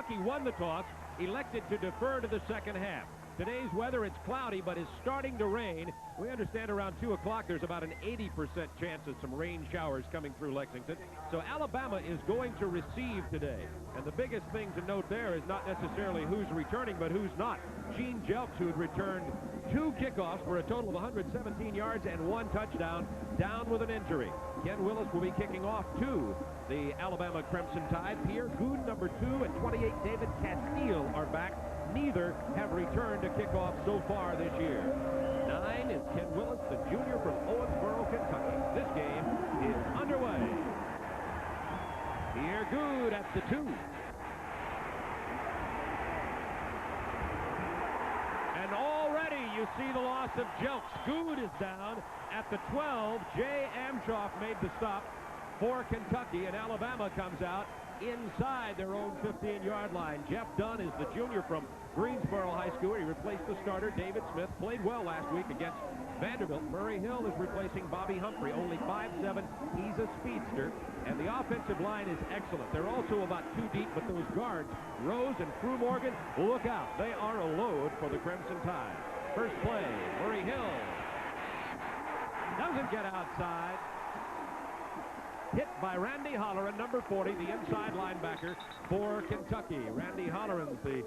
Kentucky won the toss, elected to defer to the second half. Today's weather, it's cloudy, but is starting to rain. We understand around 2 o'clock there's about an 80% chance of some rain showers coming through Lexington. So Alabama is going to receive today. And the biggest thing to note there is not necessarily who's returning, but who's not. Gene Jelks, who had returned 2 kickoffs for a total of 117 yards and 1 touchdown, down with an injury. Ken Willis will be kicking off to the Alabama Crimson Tide. Pierre Goode, number 2, and 28, David Castile are back. Neither have returned to kickoff so far this year. 9 is Ken Willis, the junior from Owensboro, Kentucky. This game is underway. Pierre Goode at the 2. And already you see the loss of Jelks. Goode is down at the 12. Jay Amshoff made the stop for Kentucky, and Alabama comes out inside their own 15-yard line. Jeff Dunn is the junior from Greensboro High School. He replaced the starter, David Smith. Played well last week against Vanderbilt. Murray Hill is replacing Bobby Humphrey, only 5'7". He's a speedster. And the offensive line is excellent. They're also about 2 deep, but those guards, Rose and Crew Morgan, look out. They are a load for the Crimson Tide. First play, Murray Hill doesn't get outside. Hit by Randy Holloran, number 40, the inside linebacker for Kentucky. Randy Holloran's the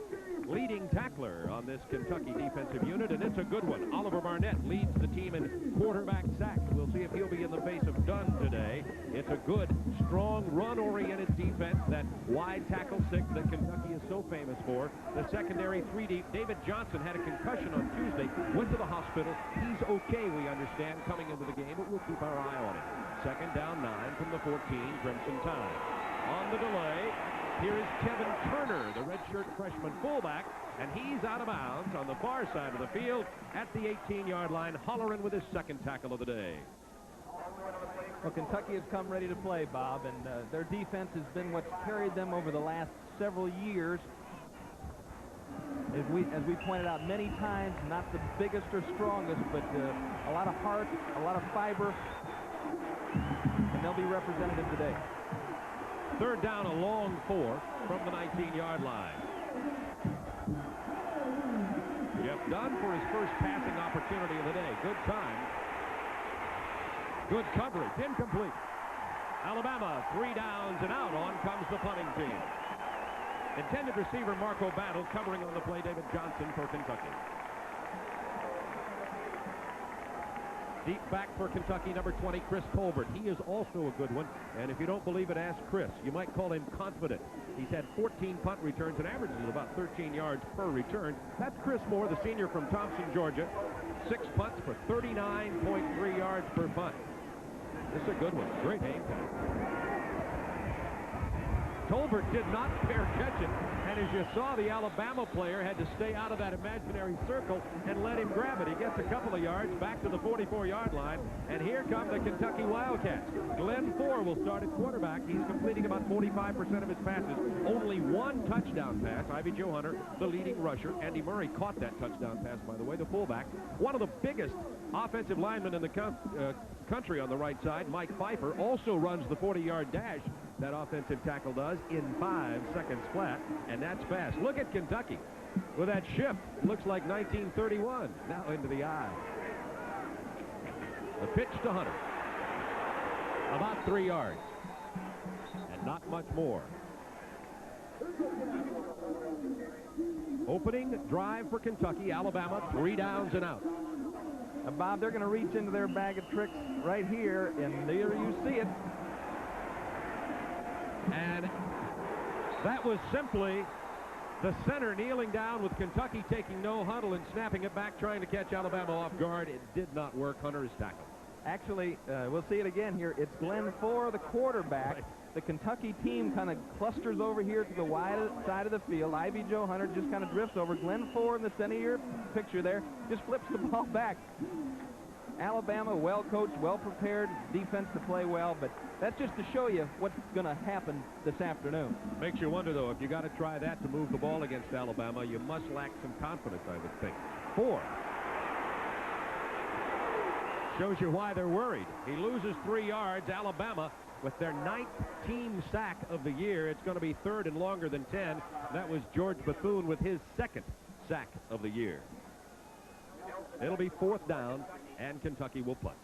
leading tackler on this Kentucky defensive unit, and it's a good one. Oliver Barnett leads the team in quarterback sacks. We'll see if he'll be in the face of Dunn today. It's a good, strong, run-oriented defense, that wide tackle 6 that Kentucky is so famous for. The secondary 3 deep. David Johnson had a concussion on Tuesday, went to the hospital. He's okay, we understand, coming into the game, but we'll keep our eye on him. Second down, 9 from the 14, Crimson Tide. On the delay, here is Kevin Turner, the redshirt freshman fullback, and he's out of bounds on the far side of the field at the 18-yard line. Holloran with his second tackle of the day. Well, Kentucky has come ready to play, Bob, and their defense has been what's carried them over the last several years. As we pointed out many times, not the biggest or strongest, but a lot of heart, a lot of fiber, and they'll be representative today. Third down, a long 4 from the 19-yard line. Jeff Dunn for his first passing opportunity of the day. Good time. Good coverage. Incomplete. Alabama, 3 downs and out. On comes the punting team. Intended receiver Marco Battle covering on the play, David Johnson for Kentucky. Deep back for Kentucky, number 20, Chris Colbert. He is also a good one, and if you don't believe it, ask Chris. You might call him confident. He's had 14 punt returns and averages about 13 yards per return. That's Chris Moore, the senior from Thompson, Georgia. 6 punts for 39.3 yards per punt. This is a good one. Great aim time. Tolbert did not fair catch it, and as you saw, the Alabama player had to stay out of that imaginary circle and let him grab it. He gets a couple of yards back to the 44-yard line, and here come the Kentucky Wildcats. Glenn Ford will start at quarterback. He's completing about 45% of his passes. Only 1 touchdown pass. Ivy Joe Hunter, the leading rusher. Andy Murray caught that touchdown pass, by the way, the fullback. One of the biggest offensive linemen in the country on the right side, Mike Pfeiffer, also runs the 40-yard dash. That offensive tackle does in 5 seconds flat, and that's fast. Look at Kentucky with that shift. It looks like 1931. Now into the eye. The pitch to Hunter. About 3 yards. And not much more. Opening drive for Kentucky. Alabama, 3 downs and out. Bob, they're going to reach into their bag of tricks right here, and there you see it. And that was simply the center kneeling down with Kentucky taking no huddle and snapping it back, trying to catch Alabama off guard. It did not work. Hunter is tackled. Actually, we'll see it again here. It's Glenn Ford, the quarterback. Right. The Kentucky team kind of clusters over here to the wide side of the field. Ivy Joe Hunter just kind of drifts over. Glenn Ford in the center of your picture there just flips the ball back. Alabama, well-coached, well-prepared, defense to play well, but that's just to show you what's going to happen this afternoon. Makes you wonder, though, if you got to try that to move the ball against Alabama, you must lack some confidence, I would think. 4. Shows you why they're worried. He loses 3 yards. Alabama with their 9th team sack of the year. It's going to be third and longer than 10. That was George Bethune with his 2nd sack of the year. It'll be 4th down, and Kentucky will punt.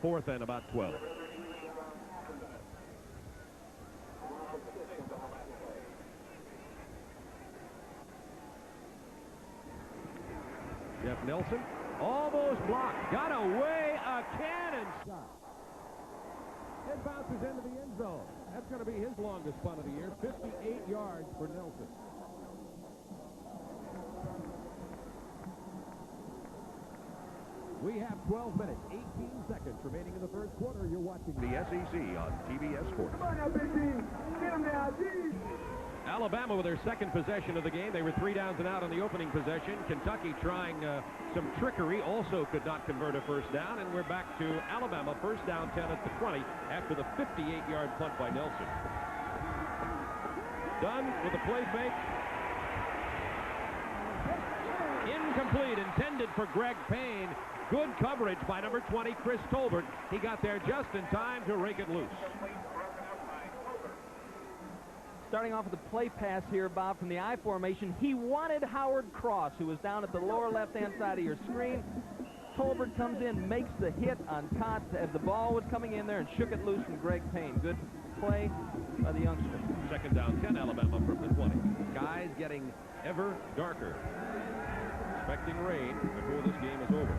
4th and about 12. Jeff Nelson almost blocked. Got away. A cannon shot. It bounces into the end zone. That's going to be his longest punt of the year. 58 yards for Nelson. We have 12 minutes, 18 seconds remaining in the first quarter. You're watching the SEC on TBS Sports. Come on now, big team. Get him now, G. Alabama with their 2nd possession of the game. They were 3 downs and out on the opening possession. Kentucky trying some trickery, also could not convert a 1st down, and we're back to Alabama, 1st down 10 at the 20 after the 58-yard punt by Nelson. Dunn with a play fake. Incomplete, intended for Greg Payne. Good coverage by number 20, Chris Tolbert. He got there just in time to rake it loose. Starting off with the play pass here, Bob, from the I formation. He wanted Howard Cross, who was down at the lower left-hand side of your screen. Tolbert comes in, makes the hit on Tots as the ball was coming in there and shook it loose from Greg Payne. Good play by the youngster. 2nd down, 10, Alabama from the 20. Skies getting ever darker. Expecting rain before this game is over.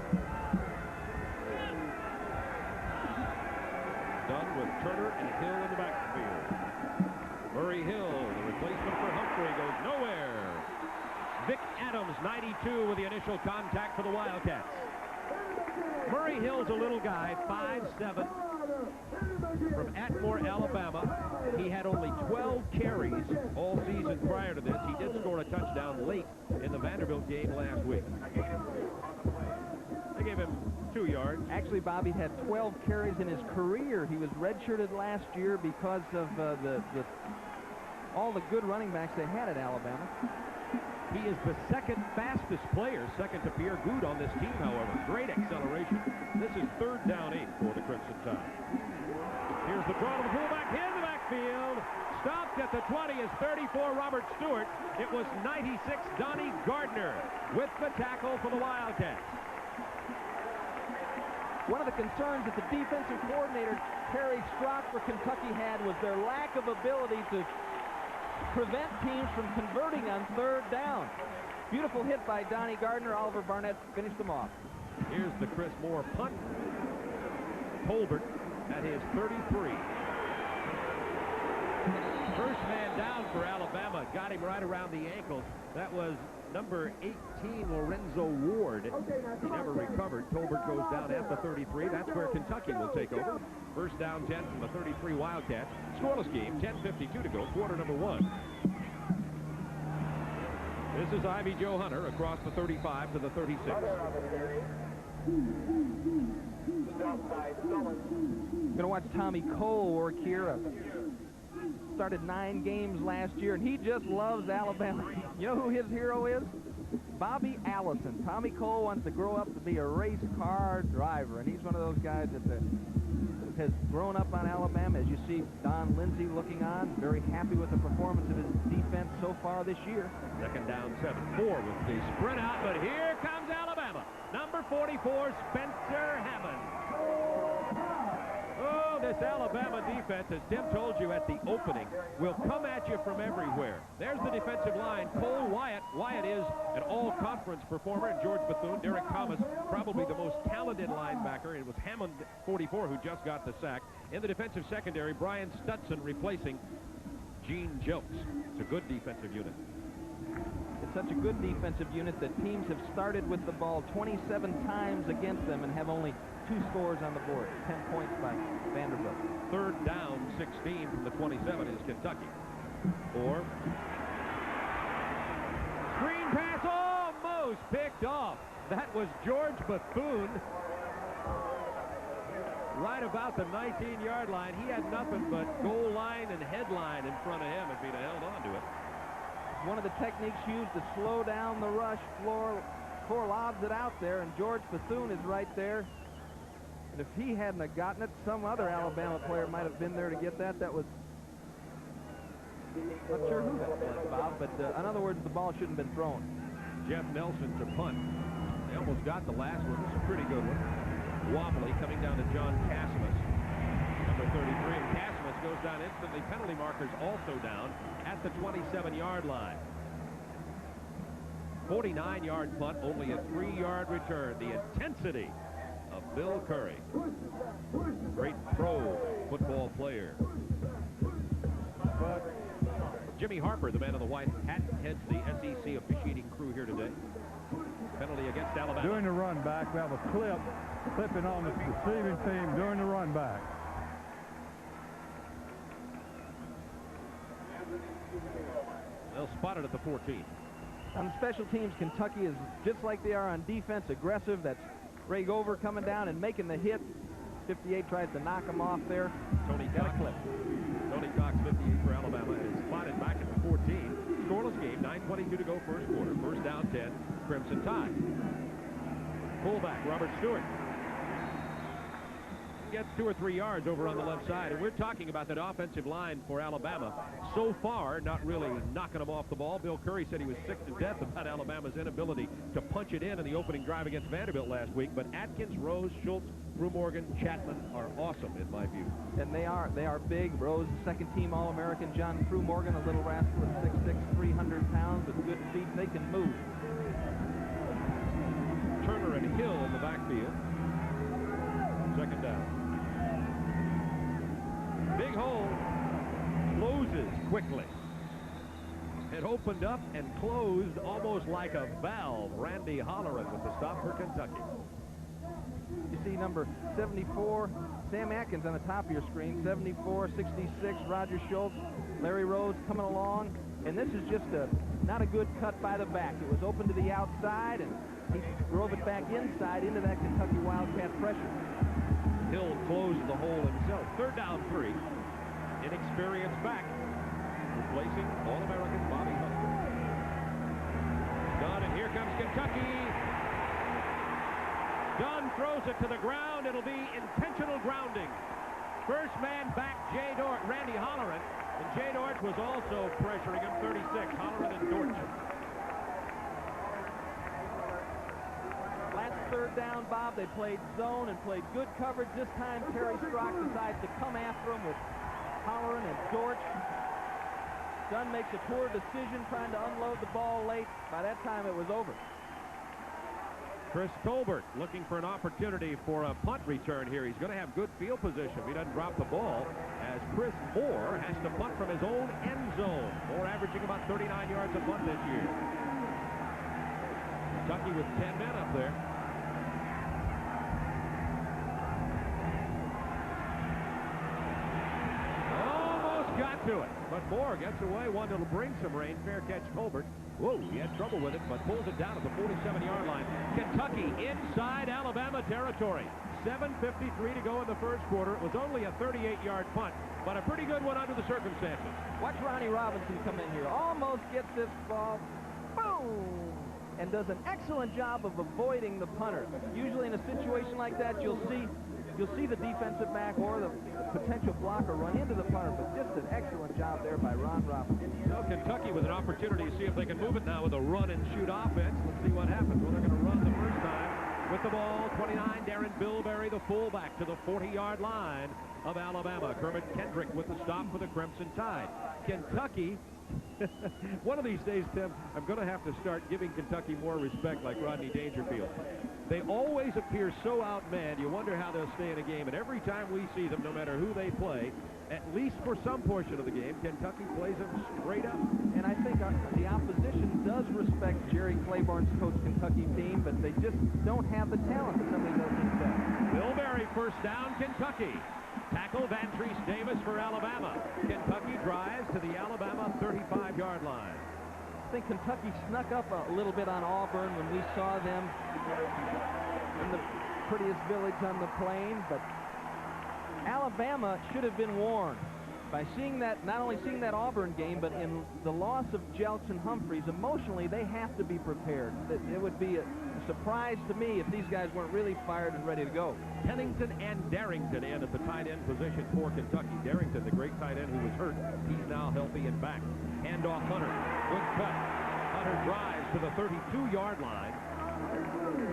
Done with Turner and Hill in the backfield. Murray Hill, the replacement for Humphrey, goes nowhere. Vic Adams, 92, with the initial contact for the Wildcats. Murray Hill's a little guy, 5'7", from Atmore, Alabama. He had only 12 carries all season prior to this. He did score a touchdown late in the Vanderbilt game last week. They gave him 2 yards. Actually, Bobby had 12 carries in his career. He was redshirted last year because of all the good running backs they had at Alabama. He is the 2nd fastest player, 2nd to Pierre Good on this team, however. Great acceleration. This is 3rd down 8 for the Crimson Tide. Here's the draw to the fullback in the backfield. Stopped at the 20 is 34, Robert Stewart. It was 96, Donnie Gardner with the tackle for the Wildcats. One of the concerns that the defensive coordinator, Terry Strock, for Kentucky had was their lack of ability to prevent teams from converting on 3rd down. Beautiful hit by Donnie Gardner. Oliver Barnett finished them off. Here's the Chris Moore punt. Tolbert at his 33. First man down for Alabama. Got him right around the ankles. That was number 18, Lorenzo Ward. He never recovered. Tolbert goes down at the 33. That's where Kentucky will take over. 1st down 10 from the 33 Wildcats. Scoreless game, 10:52 to go, quarter number 1. This is Ivy Joe Hunter across the 35 to the 36. Going to watch Tommy Cole work here. Started 9 games last year, and he just loves Alabama. You know who his hero is? Bobby Allison. Tommy Cole wants to grow up to be a race car driver, and he's one of those guys that has grown up on Alabama. As you see Don Lindsay looking on, very happy with the performance of his defense so far this year. 2nd down 7-4 with the sprint out, but here comes Alabama. Number 44, Spencer Hammond. Oh, this Alabama defense, as Tim told you at the opening, will come at you from everywhere. There's the defensive line. Cole Wyatt. Wyatt is an all-conference performer, and George Bethune. Derek Thomas, probably the most talented linebacker. It was Hammond, 44, who just got the sack. In the defensive secondary, Brian Stutson replacing Gene Jokes. It's a good defensive unit. It's such a good defensive unit that teams have started with the ball 27 times against them and have only 2 scores on the board. 10 points by Vanderbilt. 3rd down 16 from the 27 is Kentucky. 4. Screen pass almost picked off. That was George Bethune. Right about the 19-yard line. He had nothing but goal line and headline in front of him if he'd have held on to it. One of the techniques used to slow down the rush. Floor lobs it out there, and George Bethune is right there. And If he hadn't have gotten it, some other Alabama player might have been there to get that. That was... Not sure who that was, Bob, but in other words, the ball shouldn't have been thrown. Jeff Nelson to punt. They almost got the last one. This is a pretty good one. Wobbly coming down to John Cassimus, number 33. And Cassimus goes down instantly. Penalty markers also down at the 27-yard line. 49-yard punt, only a 3-yard return. The intensity of Bill Curry. Great pro football player. But Jimmy Harper, the man in the white hat, heads the SEC officiating crew here today. Penalty against Alabama. During the run back, we have a clipping on the receiving team during the run back. They'll spot it at the 14. On special teams, Kentucky is just like they are on defense, aggressive. That's Ray Gover coming down and making the hit. 58 tries to knock him off there. Tony Got Cox. a clip. Tony Cox, 58 for Alabama, is spotted back at the 14. Scoreless game, 9:22 to go first quarter. First down, 10, Crimson Tide. Fullback, Robert Stewart. Gets 2 or 3 yards over on the left side. And we're talking about that offensive line for Alabama. So far, not really knocking them off the ball. Bill Curry said he was sick to death about Alabama's inability to punch it in the opening drive against Vanderbilt last week. But Atkins, Rose, Schultz, Brew Morgan, Chapman are awesome in my view. And they are big. Rose, second-team All-American. John Brew Morgan, a little rascal at 6'6", 300 pounds with good feet. They can move. Turner and Hill in the backfield. Second down. Big hole, closes quickly. It opened up and closed almost like a valve. Randy Holleran with the stop for Kentucky. You see number 74, Sam Atkins on the top of your screen, 74, 66, Roger Schultz, Larry Rose coming along. And this is just not a good cut by the back. It was open to the outside, and he drove it back inside into that Kentucky Wildcat pressure. Hill closed the hole himself. Third down, 3. Inexperienced back, replacing All-American Bobby Husker. Dunn, and here comes Kentucky. Dunn throws it to the ground. It'll be intentional grounding. First man back, Randy Holleran. And Jay Dortch was also pressuring him, 36. Holleran and Dortch. Last third down, Bob, they played zone and played good coverage. This time, Terry Strock decides to come after him with Holleran and Dortch. Dunn makes a poor decision trying to unload the ball late. By that time, it was over. Chris Tolbert looking for an opportunity for a punt return here. He's going to have good field position if he doesn't drop the ball, as Chris Moore has to punt from his own end zone. Moore averaging about 39 yards a punt this year. Kentucky with 10 men up there. Almost got to it, but Moore gets away. One that'll bring some rain. Fair catch, Tolbert. Whoa, he had trouble with it, but pulls it down at the 47-yard line. Kentucky inside Alabama territory. 7:53 to go in the first quarter. It was only a 38-yard punt, but a pretty good one under the circumstances. Watch Ronnie Robinson come in here. Almost gets this ball. Boom! And does an excellent job of avoiding the punter. Usually in a situation like that, you'll see the defensive back or the potential blocker run into the punter, but just an excellent job there by Ron Robinson. Well, Kentucky with an opportunity to see if they can move it now with a run-and-shoot offense. Let's see what happens. Well, they're going to run the first time with the ball. 29, Darren Bilberry, the fullback, to the 40-yard line of Alabama. Kermit Kendrick with the stop for the Crimson Tide. Kentucky, one of these days, Tim, I'm going to have to start giving Kentucky more respect like Rodney Dangerfield. They always appear so outmanned, you wonder how they'll stay in a game. And every time we see them, no matter who they play, at least for some portion of the game, Kentucky plays them straight up. And I think the opposition does respect Jerry Claiborne's coach Kentucky team, but they just don't have the talent that some of those teams have. Bilberry, first down, Kentucky. Tackle Vantrese Davis for Alabama. Kentucky drives to the Alabama 35-yard line. I think Kentucky snuck up a little bit on Auburn when we saw them in the prettiest village on the plain, but Alabama should have been warned. by not only seeing that Auburn game, but in the loss of Jelks and Humphreys, emotionally they have to be prepared. It would be a surprise to me if these guys weren't really fired and ready to go. Pennington and Darrington in at the tight end position for Kentucky. Darrington, the great tight end who was hurt, he's now healthy and back. Handoff Hunter. Good cut. Hunter drives to the 32-yard line.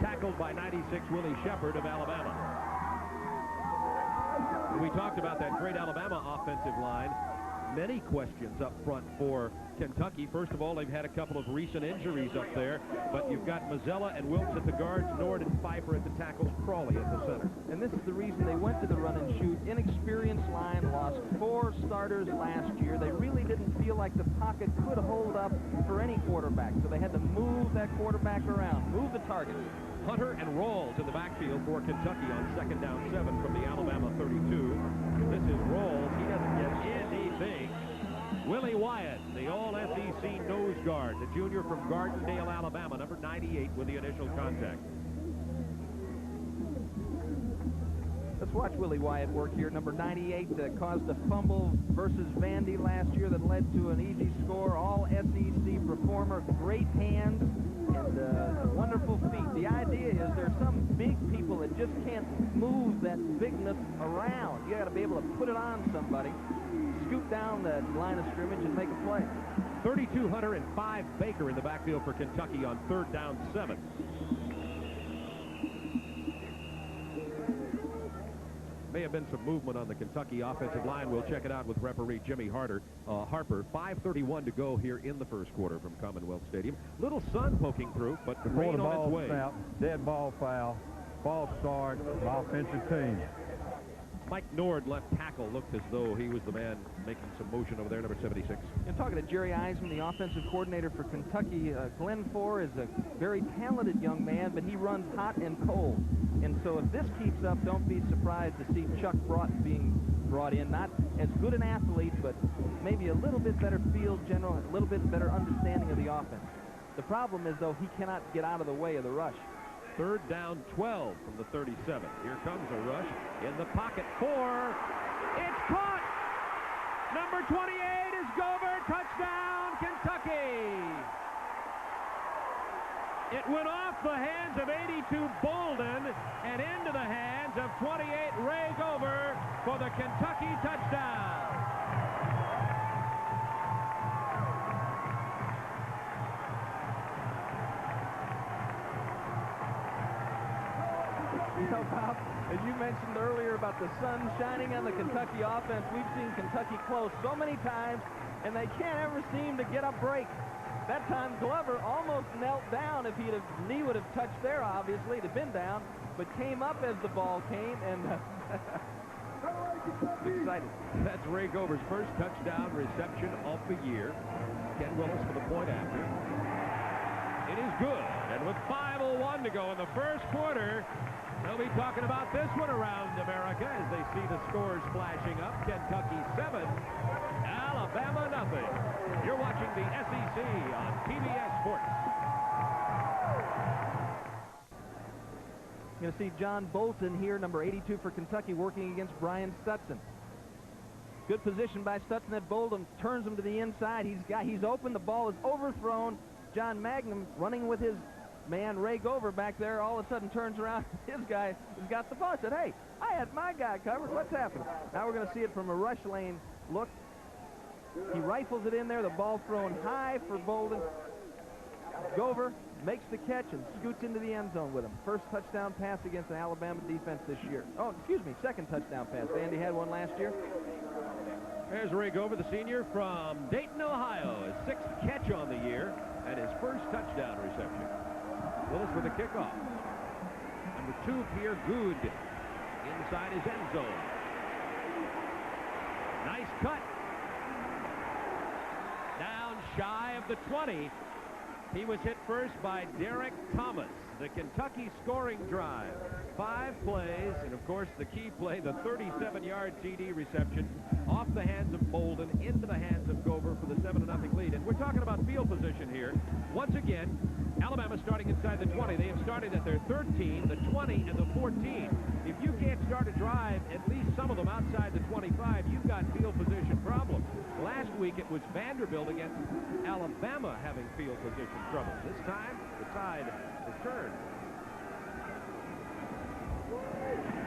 Tackled by 96 Willie Shepard of Alabama. We talked about that great Alabama offensive line. Many questions up front for Kentucky. First of all, they've had a couple of recent injuries up there, but you've got Mazzella and Wilkes at the guards, Nord and Pfeiffer at the tackles, Crawley at the center. And this is the reason they went to the run and shoot. Inexperienced line, lost 4 starters last year. They really didn't feel like the pocket could hold up for any quarterback, so they had to move that quarterback around, move the target. Hunter and Rawls in the backfield for Kentucky on 2nd down 7 from the Alabama 32. This is Rawls. He doesn't get anything. Willie Wyatt, the all-SEC nose guard, the junior from Gardendale, Alabama, number 98 with the initial contact. Let's watch Willie Wyatt work here. Number 98 caused a fumble versus Vandy last year that led to an easy score. All-SEC performer, great hands, and wonderful feet. The idea is there's some big people that just can't move that bigness around. You got to be able to put it on somebody, scoot down the line of scrimmage, and make a play. 32 Hunter and 5 Baker in the backfield for Kentucky on 3rd down 7. May have been some movement on the Kentucky offensive line. We'll check it out with referee Jimmy Harper. 5:31 to go here in the first quarter from Commonwealth Stadium. Little sun poking through, but the rain on its way. Snap, dead ball foul, ball start, offensive team. Mike Nord, left tackle, looked as though he was the man making some motion over there, number 76. And talking to Jerry Eisman, the offensive coordinator for Kentucky, Glenn Four is a very talented young man, but he runs hot and cold. And so if this keeps up, don't be surprised to see Chuck being brought in. Not as good an athlete, but maybe a little bit better field general, a little bit better understanding of the offense. The problem is, though, he cannot get out of the way of the rush. 3rd down 12 from the 37. Here comes a rush in the pocket for. It's caught! Number 28 is Gover. Touchdown, Kentucky! It went off the hands of 82 Bolden and into the hands of 28 Ray Gover for the Kentucky touchdown. You know, Bob, as you mentioned earlier about the sun shining on the Kentucky offense, we've seen Kentucky close so many times, and they can't ever seem to get a break. That time, Glover almost knelt down. If his knee would have touched there, obviously, it'd have been down, but came up as the ball came, and excited. That's Ray Gover's first touchdown reception of the year. Ken Willis for the point after. It is good, and with 5:01 to go in the first quarter, they'll be talking about this one around America as they see the scores flashing up. Kentucky 7, Alabama nothing. You're watching the SEC on PBS Sports. You're going to see John Bolton here, number 82 for Kentucky, working against Brian Stutson. Good position by Stutson at Bolton, turns him to the inside. He's open, the ball is overthrown. John Magnum running with his man Ray Gover back there, all of a sudden turns around. His guy has got the ball. I said, hey, I had my guy covered. What's happening? Now we're going to see it from a rush lane look. He rifles it in there. The ball thrown high for Bolden. Gover makes the catch and scoots into the end zone with him. First touchdown pass against an Alabama defense this year. Oh, excuse me, second touchdown pass. Vandy had one last year. There's Ray Gover, the senior from Dayton, Ohio. His 6th catch on the year and his first touchdown reception. Willis with the kickoff. Number 2, Pierre Good, inside his end zone. Nice cut. Down shy of the 20. He was hit first by Derek Thomas. the Kentucky scoring drive. 5 plays, and of course the key play, the 37-yard TD reception off the hands of Bolden into the hands of Gover for the 7-0 lead. And we're talking about field position here. Once again, Alabama starting inside the 20. They have started at their 13, the 20, and the 14. If you can't start a drive, at least some of them outside the 25, you've got field position problems. Last week it was Vanderbilt against Alabama having field position trouble. This time, the tide has turned.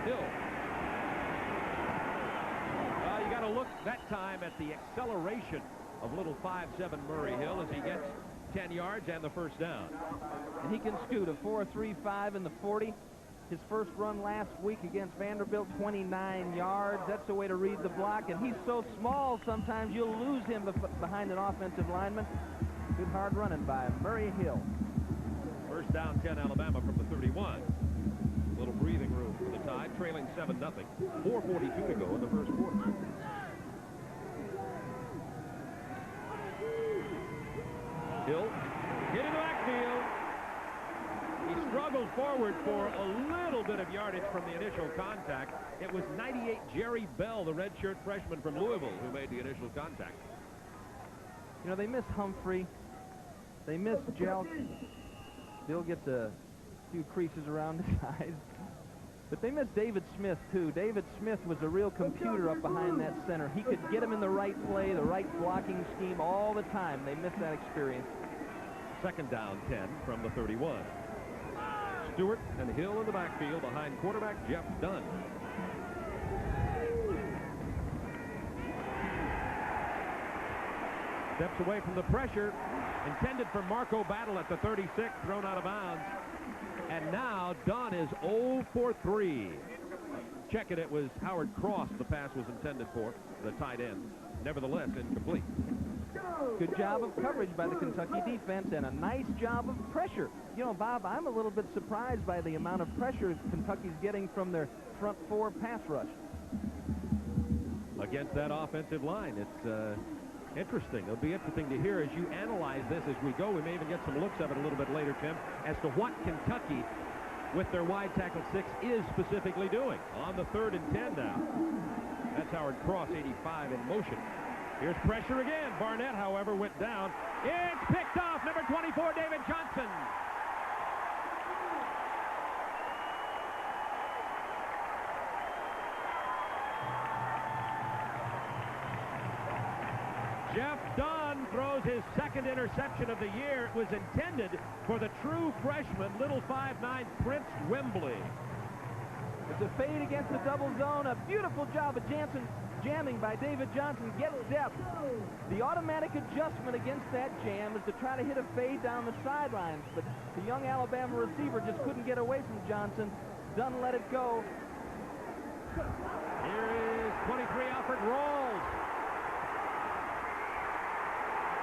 Hill. You got to look that time at the acceleration of little 5'7" Murray Hill as he gets 10 yards and the first down. And he can scoot a 4.35 in the 40. His first run last week against Vanderbilt, 29 yards. That's the way to read the block. And he's so small, sometimes you'll lose him behind an offensive lineman. Good hard running by Murray Hill. First down, 10 Alabama from the 31. A little breathing room for the Tide, trailing 7-0. 4:42 to go in the first quarter. Hill hit in the backfield. He struggled forward for a little bit of yardage from the initial contact. It was 98 Jerry Bell, the redshirt freshman from Louisville, who made the initial contact. You know, they miss Humphrey. They miss Jelk. Bill gets a few creases around his eyes. But they miss David Smith, too. David Smith was a real computer up behind that center. He could get him in the right play, the right blocking scheme all the time. They miss that experience. Second down, 10 from the 31. Stewart and Hill in the backfield behind quarterback Jeff Dunn. Steps away from the pressure. Intended for Marco Battle at the 36, thrown out of bounds. And now Dunn is 0 for 3. Check it was Howard Cross the pass was intended for, the tight end. Nevertheless, incomplete. Good job of coverage by the Kentucky defense and a nice job of pressure. You know, Bob, I'm a little bit surprised by the amount of pressure Kentucky's getting from their front 4 pass rush. Against that offensive line, it's interesting. It'll be interesting to hear as you analyze this as we go. We may even get some looks of it a little bit later, Tim, as to what Kentucky, with their wide tackle 6, is specifically doing. On the 3rd and 10 now. That's Howard Cross, 85 in motion. Here's pressure again. Barnett, however, went down. It's picked off. Number 24, David Johnson. Jeff Dunn throws his second interception of the year. It was intended for the true freshman, little 5'9" Prince Wembley. It's a fade against the double zone. A beautiful job of Jansen jamming by David Johnson. Gets depth. The automatic adjustment against that jam is to try to hit a fade down the sidelines, but the young Alabama receiver just couldn't get away from Johnson. Dunn let it go. Here is 23 Alfred Rawls.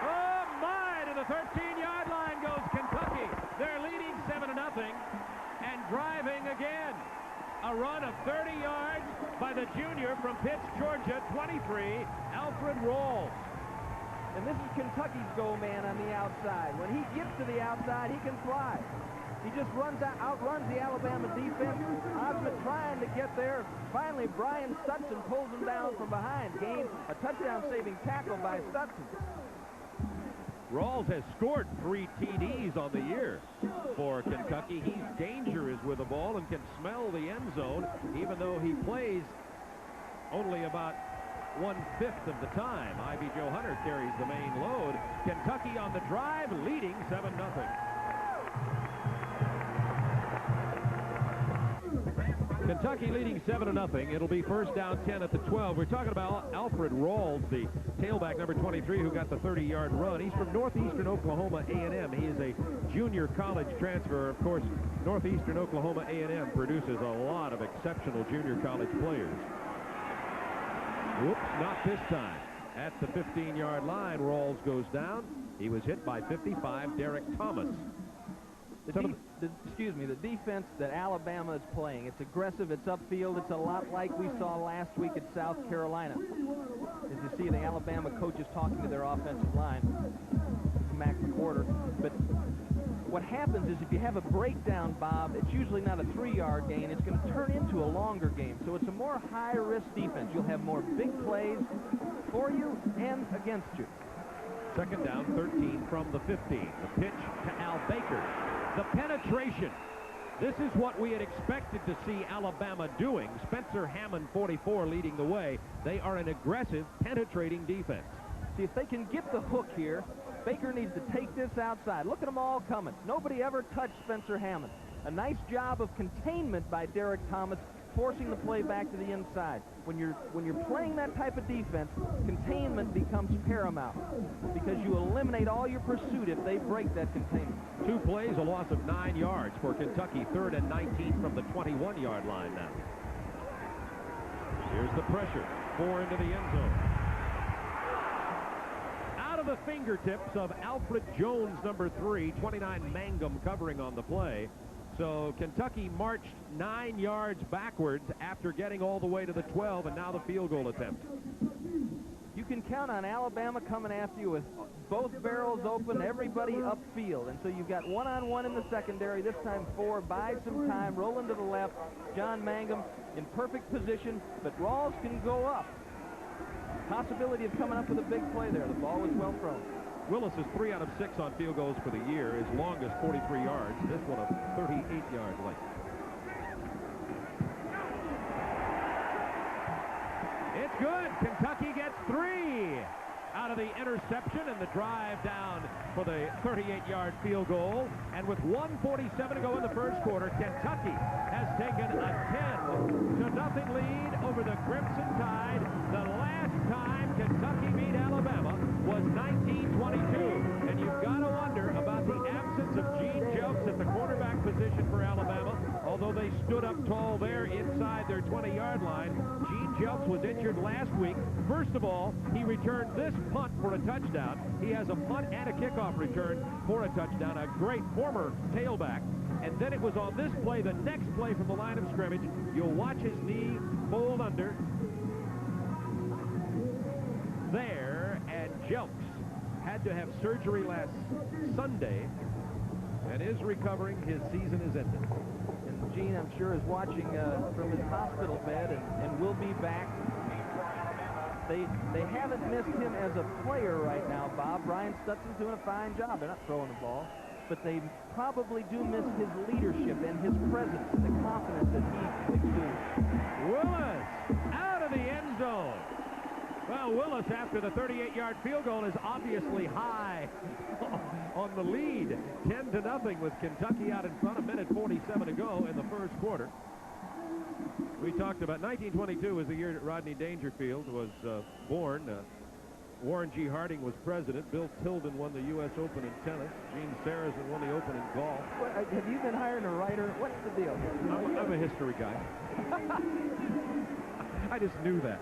Oh my, to the 13-yard line goes Kentucky. They're leading 7-0 and driving again. A run of 30 yards by the junior from Pitts, Georgia, 23, Alfred Rawls. And this is Kentucky's go man on the outside. When he gets to the outside, he can fly. He just outruns the Alabama defense. Osmond trying to get there. Finally, Brian Stutson pulls him down from behind. Gains a touchdown-saving tackle by Stutson. Rawls has scored 3 TDs on the year for Kentucky. He's dangerous with the ball and can smell the end zone, even though he plays only about 1/5 of the time. Ivy Joe Hunter carries the main load. Kentucky on the drive, leading 7-0. Kentucky leading 7-0. It'll be first down 10 at the 12. We're talking about Alfred Rawls, the tailback, number 23, who got the 30-yard run. He's from Northeastern Oklahoma A&M. He is a junior college transfer. Of course, Northeastern Oklahoma A&M produces a lot of exceptional junior college players. Whoops, not this time. At the 15-yard line, Rawls goes down. He was hit by 55, Derek Thomas. The defense that Alabama is playing, it's aggressive, it's upfield, it's a lot like we saw last week at South Carolina. As you see the Alabama coaches talking to their offensive line, Mac McWhorter. But what happens is if you have a breakdown, Bob, it's usually not a 3-yard gain. It's going to turn into a longer game. So it's a more high-risk defense. You'll have more big plays for you and against you. Second down, 13 from the 15. The pitch to Al Baker. The penetration. This is what we had expected to see Alabama doing. Spencer Hammond, 44, leading the way. They are an aggressive, penetrating defense. See, if they can get the hook here, Baker needs to take this outside. Look at them all coming. Nobody ever touched Spencer Hammond. A nice job of containment by Derek Thomas, forcing the play back to the inside. When you're playing that type of defense, containment becomes paramount because you eliminate all your pursuit if they break that containment. 2 plays, a loss of 9 yards for Kentucky. 3rd and 19 from the 21-yard line now. Here's the pressure. 4 into the end zone. Out of the fingertips of Alfred Jones, number 3, 29 Mangum covering on the play. So Kentucky marched 9 yards backwards after getting all the way to the 12, and now the field goal attempt. You can count on Alabama coming after you with both barrels open, everybody upfield. And so you've got one-on-one in the secondary. This time 4, buy some time, rolling to the left. John Mangum in perfect position, but Rawls can go up. Possibility of coming up with a big play there. The ball was well thrown. Willis is 3 out of 6 on field goals for the year. His longest 43 yards. This one a 38-yard length. It's good. Kentucky gets 3 out of the interception and the drive down for the 38-yard field goal. And with 1:47 to go in the first quarter, Kentucky has taken a 10-0 lead over the Crimson Tide. The last time Kentucky beat Alabama was 1922. And you've got to wonder about the absence of Gene Jelks at the quarterback position for Alabama. Although they stood up tall there inside their 20-yard line, Gene Jelks was injured last week. First of all, he returned this punt for a touchdown. He has a punt and a kickoff return for a touchdown, a great former tailback. And then it was on this play, the next play from the line of scrimmage, you'll watch his knee fold under there, and Jelks had to have surgery last Sunday and is recovering. His season is ended. And Gene, I'm sure, is watching from his hospital bed and will be back. They haven't missed him as a player right now, Bob. Brian Stutson's doing a fine job. They're not throwing the ball. But they probably do miss his leadership and his presence and the confidence that he exudes. Willis out of the end zone. Well, Willis, after the 38-yard field goal, is obviously high on the lead. 10-0 with Kentucky out in front. 1:47 to go in the first quarter. We talked about 1922 was the year that Rodney Dangerfield was born. Warren G. Harding was president. Bill Tilden won the U.S. Open in tennis. Gene Sarazen won the Open in golf. Have you been hiring a writer? What's the deal? I'm a history guy. I just knew that.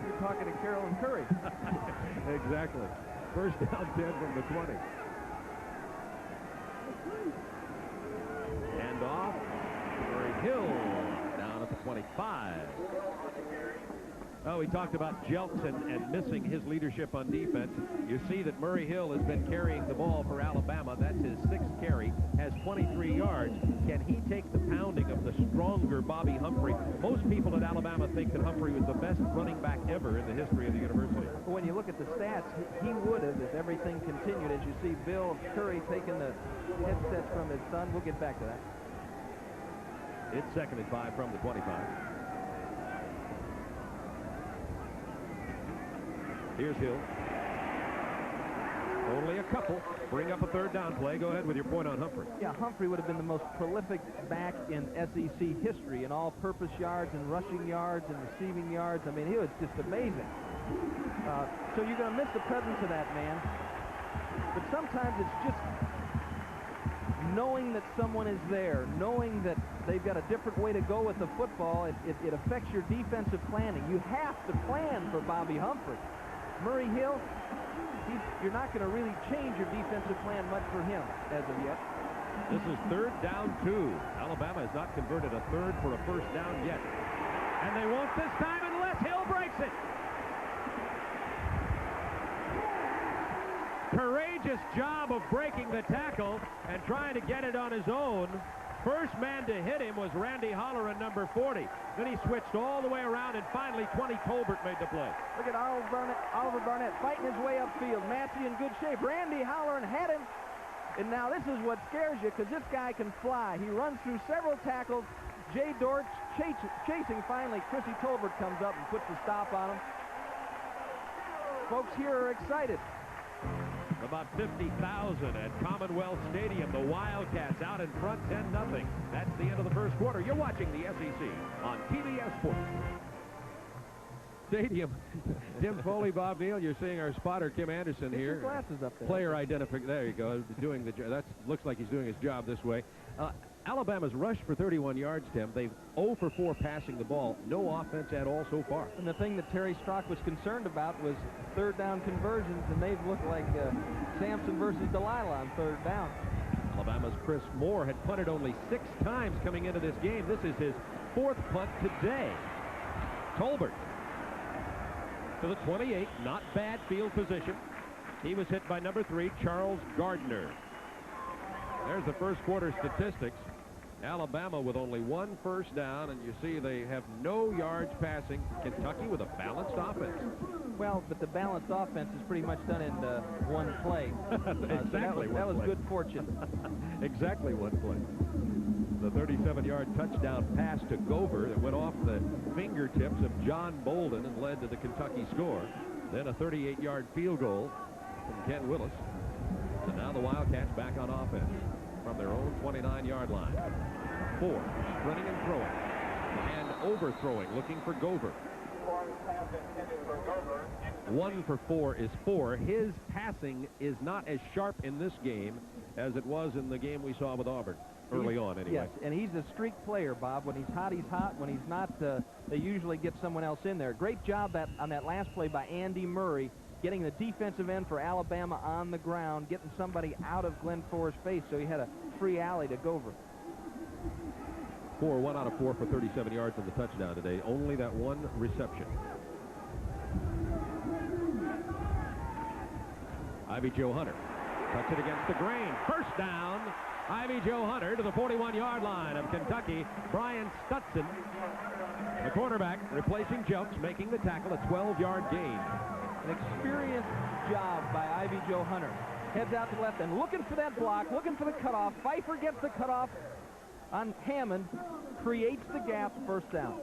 You're talking to Carolyn Curry. Exactly. First down, 10 from the 20. And off. Murray Hill down at the 25. Oh, we talked about Jelks and missing his leadership on defense. You see that Murray Hill has been carrying the ball for Alabama. That's his 6th carry, has 23 yards. Can he take the pounding of the stronger Bobby Humphrey? Most people at Alabama think that Humphrey was the best running back ever in the history of the university. When you look at the stats, he would have if everything continued. As you see Bill Curry taking the headsets from his son. We'll get back to that. It's 2nd and 5 from the 25. Here's Hill. Only a couple. Bring up a 3rd down play. Go ahead with your point on Humphrey. Yeah, Humphrey would have been the most prolific back in SEC history in all-purpose yards and rushing yards and receiving yards. I mean, he was just amazing. So you're going to miss the presence of that man. But sometimes it's just knowing that someone is there, knowing that they've got a different way to go with the football. It affects your defensive planning. You have to plan for Bobby Humphrey. Murray Hill, you're not going to really change your defensive plan much for him as of yet. This is 3rd down 2. Alabama has not converted a 3rd for a 1st down yet. And they won't this time unless Hill breaks it. Courageous courageous job of breaking the tackle and trying to get it on his own. First man to hit him was Randy Holleran, number 40. Then he switched all the way around, and finally 20 Tolbert made the play. Look at Oliver Barnett fighting his way upfield. Massey in good shape. Randy Holleran had him. And now this is what scares you, because this guy can fly. He runs through several tackles. Jay Dortch chasing. Finally, Chrissy Tolbert comes up and puts a stop on him. Folks here are excited. About 50,000 at Commonwealth Stadium. The Wildcats out in front 10-0. That's the end of the first quarter. You're watching the SEC on TBS Sports. Stadium. Tim Foley, Bob Neal. You're seeing our spotter, Kim Anderson, Get here. your glasses up there. Player identification. There you go. Doing the. That looks like he's doing his job this way. Alabama's rushed for 31 yards, Tim. They've 0 for 4 passing the ball. No offense at all so far. And the thing that Terry Strock was concerned about was third down conversions, and they've looked like Samson versus Delilah on third down. Alabama's Chris Moore had punted only 6 times coming into this game. This is his 4th punt today. Tolbert to the 28. Not bad field position. He was hit by number 3, Charles Gardner. There's the first quarter statistics. Alabama with only 1 first down, and you see they have no yards passing. Kentucky with a balanced offense. Well, but the balanced offense is pretty much done in one play. Exactly. So that was good fortune. Exactly one play. The 37-yard touchdown pass to Gover that went off the fingertips of John Bolden and led to the Kentucky score. Then a 38-yard field goal from Ken Willis. So now the Wildcats back on offense from their own 29-yard line. 4 sprinting and throwing and overthrowing, looking for Gover. 1 for 4 is 4. His passing is not as sharp in this game as it was in the game we saw with Auburn early on, anyway. Yes, and he's a streak player, Bob. When he's hot, he's hot. When he's not, they usually get someone else in there. Great job on that last play by Andy Murray, getting the defensive end for Alabama on the ground, getting somebody out of Glenn Forrest's face, so he had a free alley to Gover. 1 out of 4 for 37 yards on the touchdown today. Only that one reception. Ivy Joe Hunter cuts it against the grain. First down. Ivy Joe Hunter to the 41-yard line of Kentucky. Brian Stutson, the quarterback, replacing Jelks, making the tackle, a 12-yard gain. An experienced job by Ivy Joe Hunter. Heads out to the left and looking for that block, looking for the cutoff. Pfeiffer gets the cutoff on Hammond, creates the gap, first down.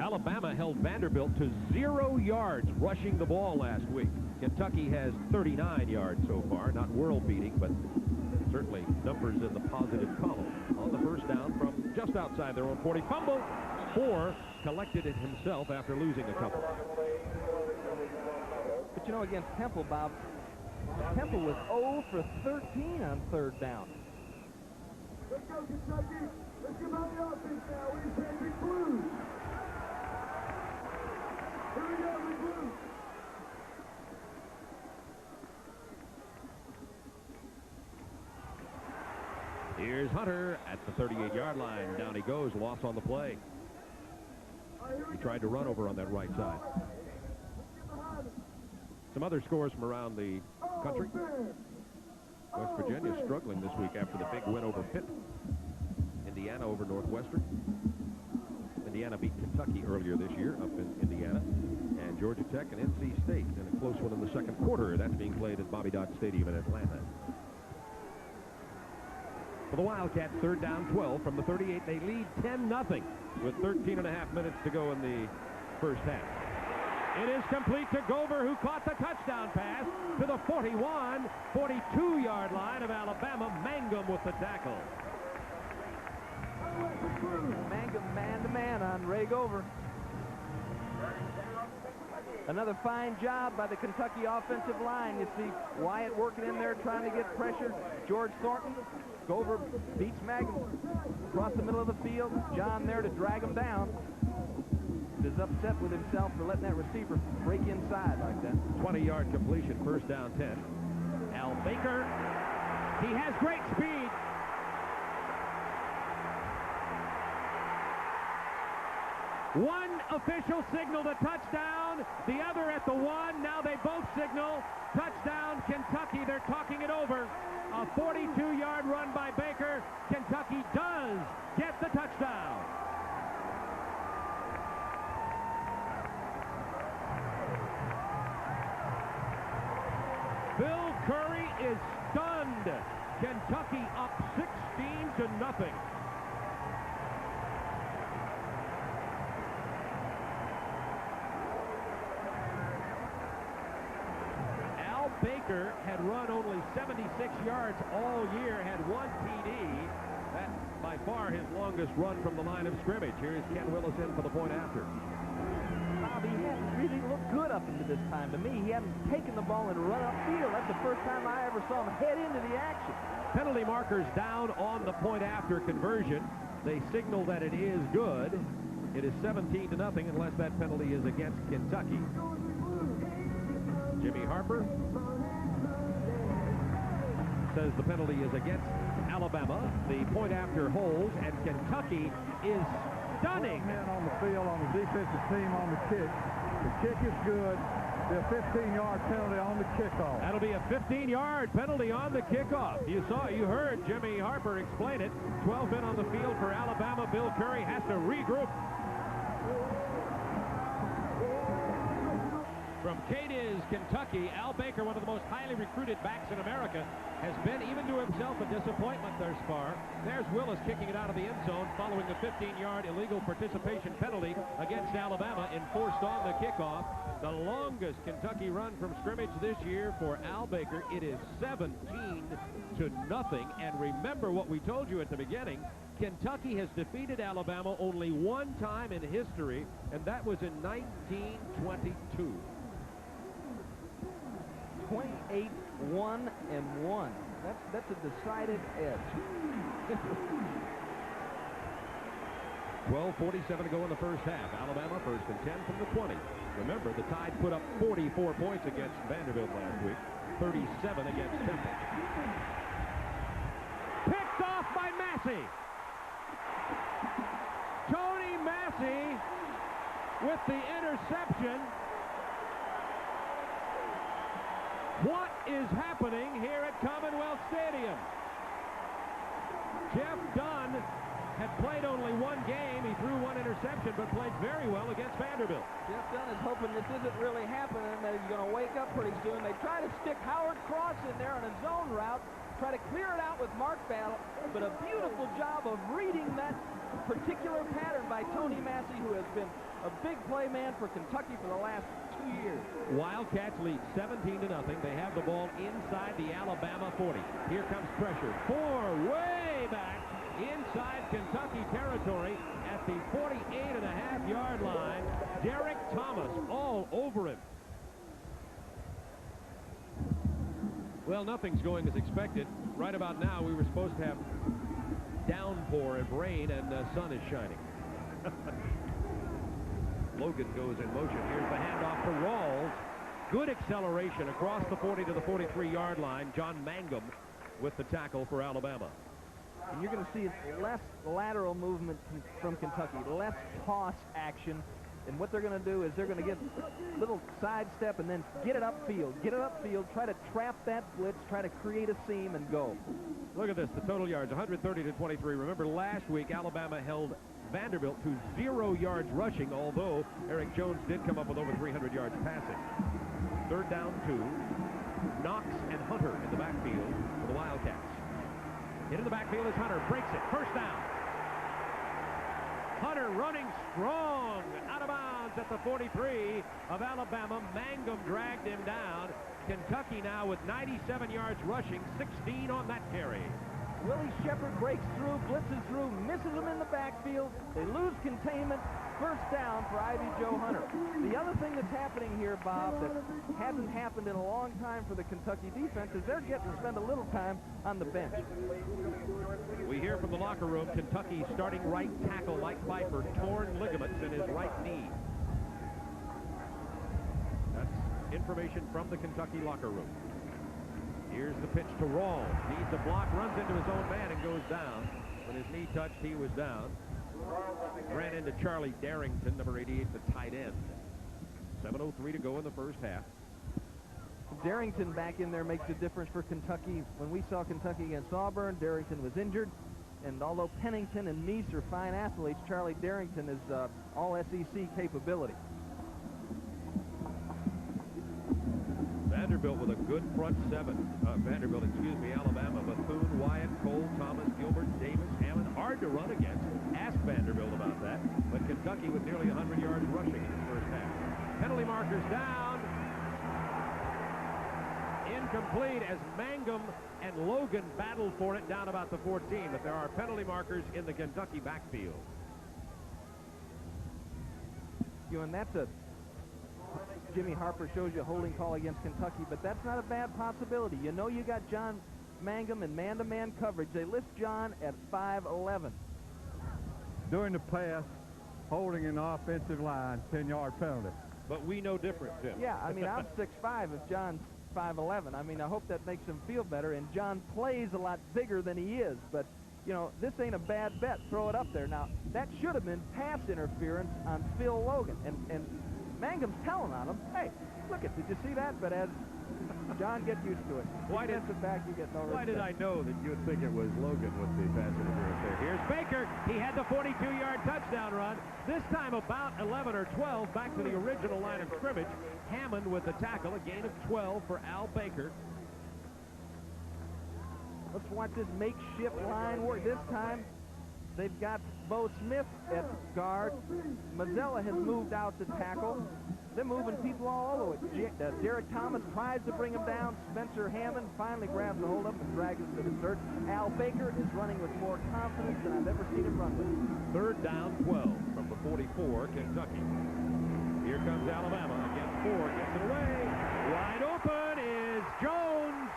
Alabama held Vanderbilt to 0 yards rushing the ball last week. Kentucky has 39 yards so far, not world-beating, but certainly numbers in the positive column. On the first down from just outside their own 40. Fumble. Moore collected it himself after losing a couple. But you know, against Temple, Bob, Temple was 0 for 13 on third down. Let's go, Kentucky. Let's get on the offense now. What do you say, Big Blues? Here we go, Big Blues. Here's Hunter at the 38-yard line. Down he goes. Loss on the play. He tried to run over on that right side. Some other scores from around the country. West Virginia struggling this week after the big win over Pitt. Indiana over Northwestern. Indiana beat Kentucky earlier this year up in Indiana. And Georgia Tech and NC State in a close one in the second quarter. That's being played at Bobby Dodd Stadium in Atlanta. For the Wildcats, third down 12 from the 38. They lead 10-0 with 13.5 minutes to go in the first half. It is complete to Gover, who caught the touchdown pass to the 41, 42-yard line of Alabama. Mangum with the tackle. Mangum man-to-man on Ray Gover. Another fine job by the Kentucky offensive line. You see Wyatt working in there trying to get pressure. George Thornton. Gover beats Mangum across the middle of the field. John there to drag him down. Is upset with himself for letting that receiver break inside like that. 20-yard completion, first down 10. Al Baker, he has great speed. One official signaled a touchdown, the other at the 1. Now they both signal touchdown. Touchdown, Kentucky. They're talking it over. A 42-yard run by Baker. Kentucky does get the touchdown. Bill Curry is stunned. Kentucky up 16-0. Al Baker had run only 76 yards all year, had one TD. That, by far, his longest run from the line of scrimmage. Here's Ken Willis in for the point after. He hadn't really looked good up into this time. To me, he hadn't taken the ball and run upfield. That's the first time I ever saw him head into the action. Penalty markers down on the point after conversion. They signal that it is good. It is 17-0 unless that penalty is against Kentucky. Jimmy Harper says the penalty is against Alabama. The point after holds, and Kentucky is stunning. 12 men on the field on the defensive team on the kick. The kick is good. Be a 15-yard penalty on the kickoff. That'll be a 15-yard penalty on the kickoff. You heard Jimmy Harper explain it. 12 men on the field for Alabama. Bill Curry has to regroup. From Cadiz, Kentucky, Al Baker, one of the most highly recruited backs in America, has been, even to himself, a disappointment thus far. There's Willis kicking it out of the end zone following the 15-yard illegal participation penalty against Alabama enforced on the kickoff. The longest Kentucky run from scrimmage this year for Al Baker. It is 17-0. And remember what we told you at the beginning. Kentucky has defeated Alabama only one time in history, and that was in 1922. 28-1-1. That's a decided edge. 12:47 to go in the first half. Alabama first and 10 from the 20. Remember, the Tide put up 44 points against Vanderbilt last week, 37 against Temple. Picked off by Massey. Tony Massey with the interception. What is happening here at Commonwealth Stadium? Jeff Dunn had played only one game. He threw one interception, but played very well against Vanderbilt. Jeff Dunn is hoping this isn't really happening, that he's going to wake up pretty soon. They try to stick Howard Cross in there on a zone route, try to clear it out with Mark Battle, but a beautiful job of reading that particular pattern by Tony Massey, who has been a big play man for Kentucky for the last 2 years. Wildcats lead 17-0. They have the ball inside the Alabama 40. Here comes pressure. Way back inside Kentucky territory at the 48.5-yard line. Derek Thomas all over him. Well, nothing's going as expected. Right about now, we were supposed to have downpour of rain, and the sun is shining. Logan goes in motion. Here's the handoff for Rawls. Good acceleration across the 40 to the 43-yard line. John Mangum with the tackle for Alabama. And you're going to see less lateral movement from Kentucky, less toss action. And what they're going to do is they're going to get a little sidestep and then get it upfield, try to trap that blitz, try to create a seam and go. Look at this, the total yards, 130 to 23. Remember last week, Alabama held Vanderbilt to 0 yards rushing, although Eric Jones did come up with over 300 yards passing. Third down 2. Knox and Hunter in the backfield for the Wildcats. Into the backfield is Hunter, breaks it, first down. Hunter running strong, out of bounds at the 43 of Alabama. Mangum dragged him down. Kentucky now with 97 yards rushing, 16 on that carry. Willie Shepard breaks through, blitzes through, misses him in the backfield. They lose containment. First down for Ivy Joe Hunter. The other thing that's happening here, Bob, that hasn't happened in a long time for the Kentucky defense is they're getting to spend a little time on the bench. We hear from the locker room, Kentucky starting right tackle Mike Pfeiffer, torn ligaments in his right knee. That's information from the Kentucky locker room. Here's the pitch to Rawls. Needs a block, runs into his own man and goes down. When his knee touched, he was down. Ran into Charlie Darrington, number 88, the tight end. 7:03 to go in the first half. Darrington back in there makes a difference for Kentucky. When we saw Kentucky against Auburn, Darrington was injured. And although Pennington and Meese are fine athletes, Charlie Darrington is all SEC capability. Vanderbilt with a good front seven. Alabama, Bethune, Wyatt, Cole, Thomas, Gilbert, Davis, Hammond. Hard to run against. Ask Vanderbilt about that. But Kentucky with nearly 100 yards rushing in the first half. Penalty markers down. Incomplete as Mangum and Logan battled for it down about the 14. But there are penalty markers in the Kentucky backfield. And that's a Jimmy Harper shows you a holding call against Kentucky, but that's not a bad possibility. You know you got John Mangum in man-to-man coverage. They list John at 5'11". During the pass, holding in the offensive line, 10-yard penalty. But we know different, Tim. Yeah, I mean, I'm 6'5" if John's 5'11". I mean, I hope that makes him feel better, and John plays a lot bigger than he is, but, you know, this ain't a bad bet. Throw it up there. Now, that should have been pass interference on Phil Logan, and Mangum's telling on him, hey, look it, did you see that? But as John gets used to it. Why did it back, you get no Why did I respect. know that you would think it was Logan with the pass interference there? Here's Baker. He had the 42-yard touchdown run. This time about 11 or 12 back to the original line of scrimmage. Hammond with the tackle, a gain of 12 for Al Baker. Let's watch this makeshift line work. This time, they've got Bo Smith at guard. Mazzella has moved out to tackle. They're moving people all over it. Derek Thomas tries to bring him down. Spencer Hammond finally grabs a hold of him and drags him to the dirt. Al Baker is running with more confidence than I've ever seen him run with. Third down, 12 from the 44, Kentucky. Here comes Alabama against 4. Gets it away. Wide open is Jones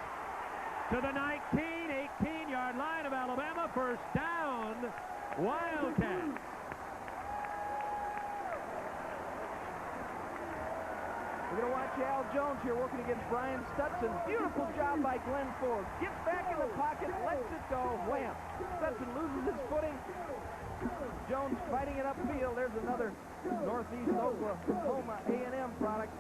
to the 18-yard line of Alabama. First down, Wildcats. We're going to watch Al Jones here working against Brian Stutson. Beautiful job by Glenn Ford. Gets back in the pocket, lets it go. Wham! Stutson loses his footing. Jones fighting it upfield. There's another Northeast Oklahoma A&M product.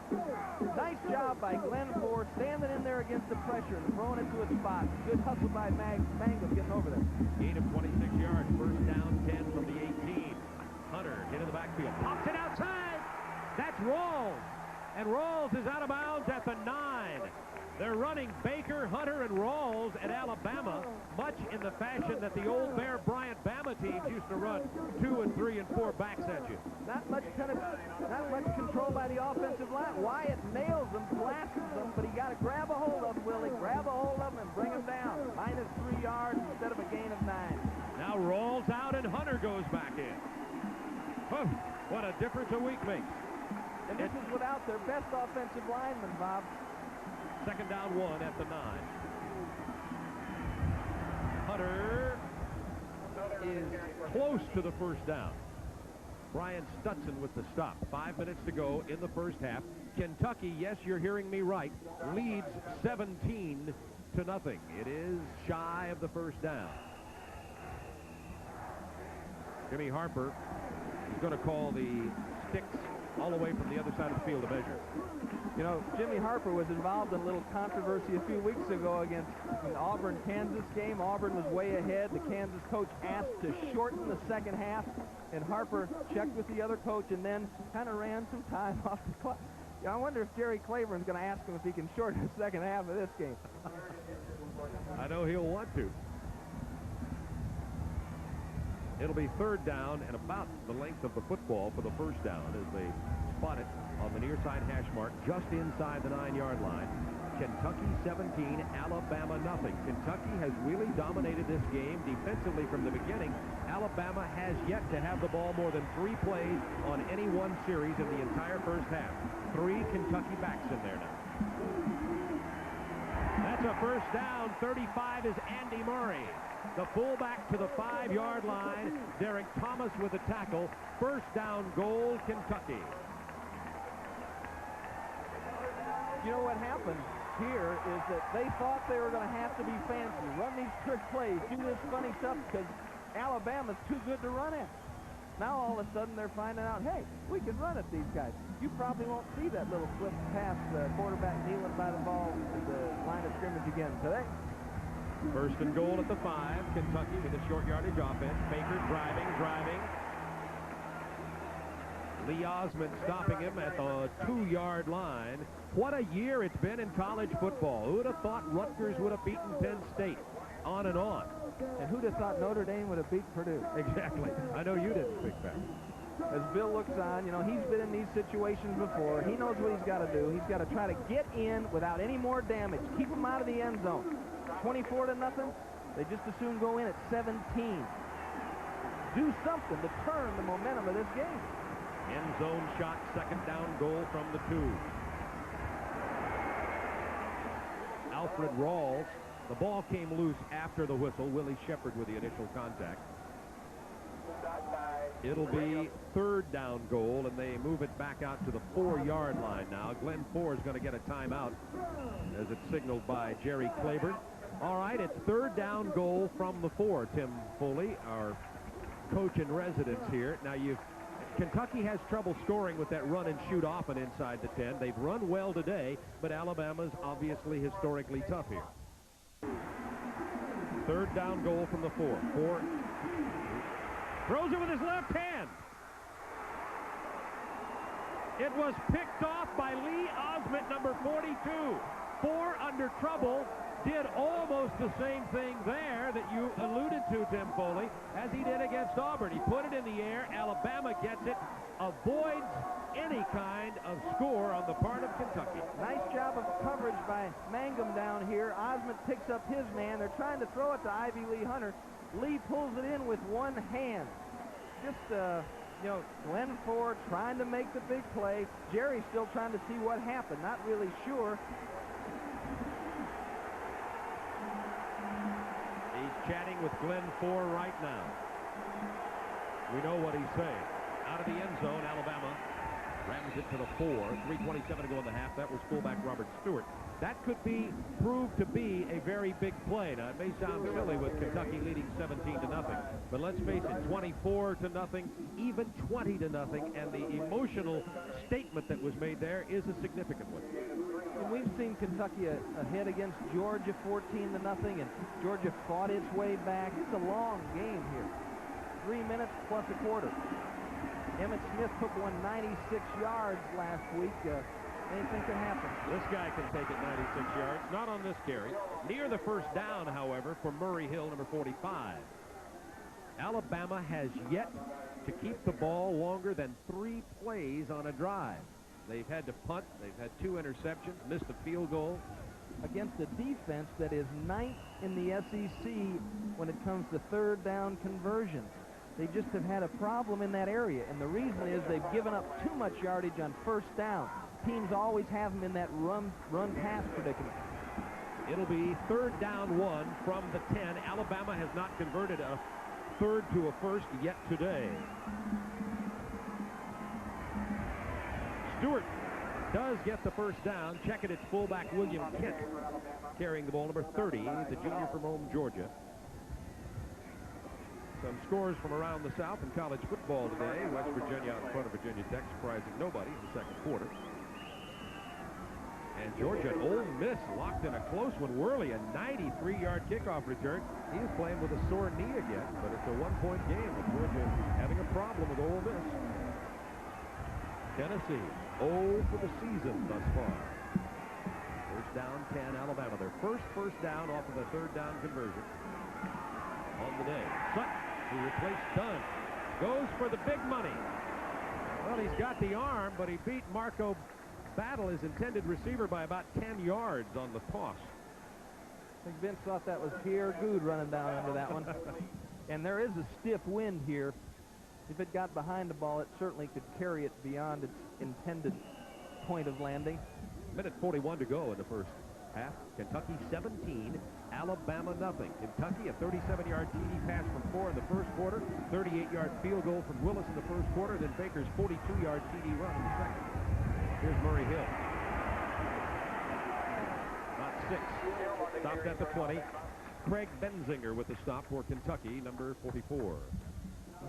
Nice job by Glenn Ford standing in there against the pressure and throwing it to a spot. Good hustle by Mangum getting over there. Gain of 26 yards. First down, 10 from the 18. Hunter into the backfield. Pops it outside. That's Rawls. And Rawls is out of bounds at the 9. They're running Baker, Hunter, and Rawls at Alabama, much in the fashion that the old Bear Bryant Bama teams used to run 2 and 3 and 4 backs at you. Not much control by the offensive line. Wyatt nails them, blasts them, but he got to grab a hold of them, Willie. Grab a hold of them and bring them down. Minus 3 yards instead of a gain of 9. Now Rawls out and Hunter goes back in. Oh, what a difference a week makes. And this is without their best offensive lineman, Bob. Second down, 1 at the 9. Hunter is close to the first down. Brian Stutson with the stop. 5 minutes to go in the first half. Kentucky, yes, you're hearing me right, leads 17-0. It is shy of the first down. Jimmy Harper is going to call the sticks all the way from the other side of the field to measure. You know, Jimmy Harper was involved in a little controversy a few weeks ago against an Auburn-Kansas game. Auburn was way ahead. The Kansas coach asked to shorten the second half, and Harper checked with the other coach and then kind of ran some time off the clock. I wonder if Jerry Clavern's going to ask him if he can shorten the second half of this game. I know he'll want to. It'll be third down and about the length of the football for the first down as they spot it on the near side hash mark just inside the 9-yard line. Kentucky 17, Alabama nothing. Kentucky has really dominated this game defensively from the beginning. Alabama has yet to have the ball more than 3 plays on any one series in the entire first half. 3 Kentucky backs in there now. That's a first down. 35 is Andy Murray. The fullback to the 5-yard line. Derek Thomas with the tackle. First down goal, Kentucky. You know what happened here is that they thought they were going to have to be fancy, run these trick plays, do this funny stuff because Alabama's too good to run at. Now all of a sudden they're finding out, hey, we can run at these guys. You probably won't see that little flip past the quarterback kneeling by the ball at the line of scrimmage again today. First and goal at the 5. Kentucky with a short yardage offense. Baker driving. Lee Osmond stopping him at the 2-yard line. What a year it's been in college football. Who would have thought Rutgers would have beaten Penn State? On and on. And who'd have thought Notre Dame would have beat Purdue? Exactly. I know you didn't think that. As Bill looks on, you know, he's been in these situations before. He knows what he's got to do. He's got to try to get in without any more damage. Keep them out of the end zone. 24-0. They just as soon go in at 17. Do something to turn the momentum of this game. End zone shot, second down goal from the 2. Alfred Rawls. The ball came loose after the whistle. Willie Shepard with the initial contact. It'll be third down goal, and they move it back out to the 4-yard line now. Glenn Four is going to get a timeout as it's signaled by Jerry Claiborne. All right, it's third down goal from the 4. Tim Foley, our coach in residence here. Now, Kentucky has trouble scoring with that run and shoot often inside the 10. They've run well today, but Alabama's obviously historically tough here. Third down goal from the 4. Four throws it with his left hand. It was picked off by Lee Osmond, number 42. Four under trouble. Did almost the same thing there that you alluded to, Tim Foley, as he did against Auburn. He put it in the air. Alabama gets it, avoids any kind of score on the part of Kentucky. Nice job of coverage by Mangum down here. Osmond picks up his man. They're trying to throw it to Ivy Lee Hunter. Lee pulls it in with one hand. Just, you know, Glenn Ford trying to make the big play. Jerry's still trying to see what happened. Not really sure. Chatting with Glenn Four right now. We know what he's saying. Out of the end zone, Alabama rams it to the 4. 3:27 to go in the half. That was fullback Robert Stewart. That could prove to be a very big play. Now, it may sound silly with Kentucky leading 17-0, but let's face it, 24-0, even 20-0, and the emotional statement that was made there is a significant one. And we've seen Kentucky ahead against Georgia 14-0, and Georgia fought its way back. It's a long game here. 3 minutes plus a quarter. Emmett Smith took one 96 yards last week. Anything can happen. This guy can take it 96 yards. Not on this carry. Near the first down, however, for Murray Hill, number 45. Alabama has yet to keep the ball longer than 3 plays on a drive. They've had to punt. They've had 2 interceptions, missed a field goal. Against a defense that is 9th in the SEC when it comes to third down conversions. They just have had a problem in that area, and the reason is they've given up too much yardage on first down. Teams always have them in that run-pass predicament. It'll be third down 1 from the 10. Alabama has not converted a third to a first yet today. Stewart does get the first down. Check it, it's fullback William Kent carrying the ball, number 30, the junior from Rome, Georgia. Some scores from around the South in college football today. West Virginia out in front of Virginia Tech, surprising nobody in the second quarter. And Georgia and Ole Miss locked in a close one. Worley, a 93-yard kickoff return. He is playing with a sore knee again, but it's a one-point game with Georgia having a problem with Ole Miss. Tennessee, 0 for the season thus far. First down, 10, Alabama. Their first down off of a third down conversion on the day. Sutton, who replaced Dunn, goes for the big money. Well, he's got the arm, but he beat Marco Battle, his intended receiver, by about 10 yards on the toss. I think Vince thought that was Pierre Good running down under that one. And there is a stiff wind here. If it got behind the ball, it certainly could carry it beyond its intended point of landing. Minute 41 to go in the first half. Kentucky 17, Alabama nothing. Kentucky a 37-yard TD pass from Four in the first quarter, 38-yard field goal from Willis in the first quarter, then Baker's 42-yard TD run in the second. Here's Murray Hill. Not 6. Stopped at the 20. Craig Benzinger with the stop for Kentucky, number 44.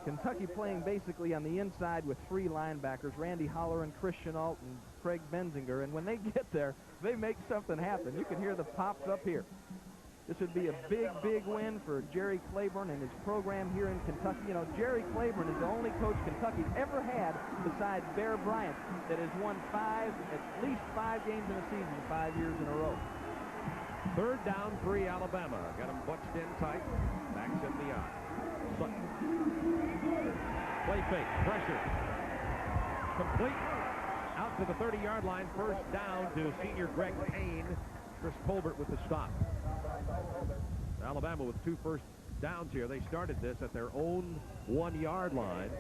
Kentucky playing basically on the inside with 3 linebackers, Randy Holleran, Christian Alt, and Craig Benzinger. And when they get there, they make something happen. You can hear the pops up here. This would be a big, big win for Jerry Claiborne and his program here in Kentucky. You know, Jerry Claiborne is the only coach Kentucky's ever had besides Bear Bryant that has won at least 5 games in a season 5 years in a row. 3rd down, 3 Alabama. Got them bunched in tight. Backs in the eye. Sutton. Play fake. Pressure. Complete. Out to the 30-yard line. 1st down to senior Greg Payne. Chris Colbert with the stop. Alabama with 2 first downs here. They started this at their own 1-yard line.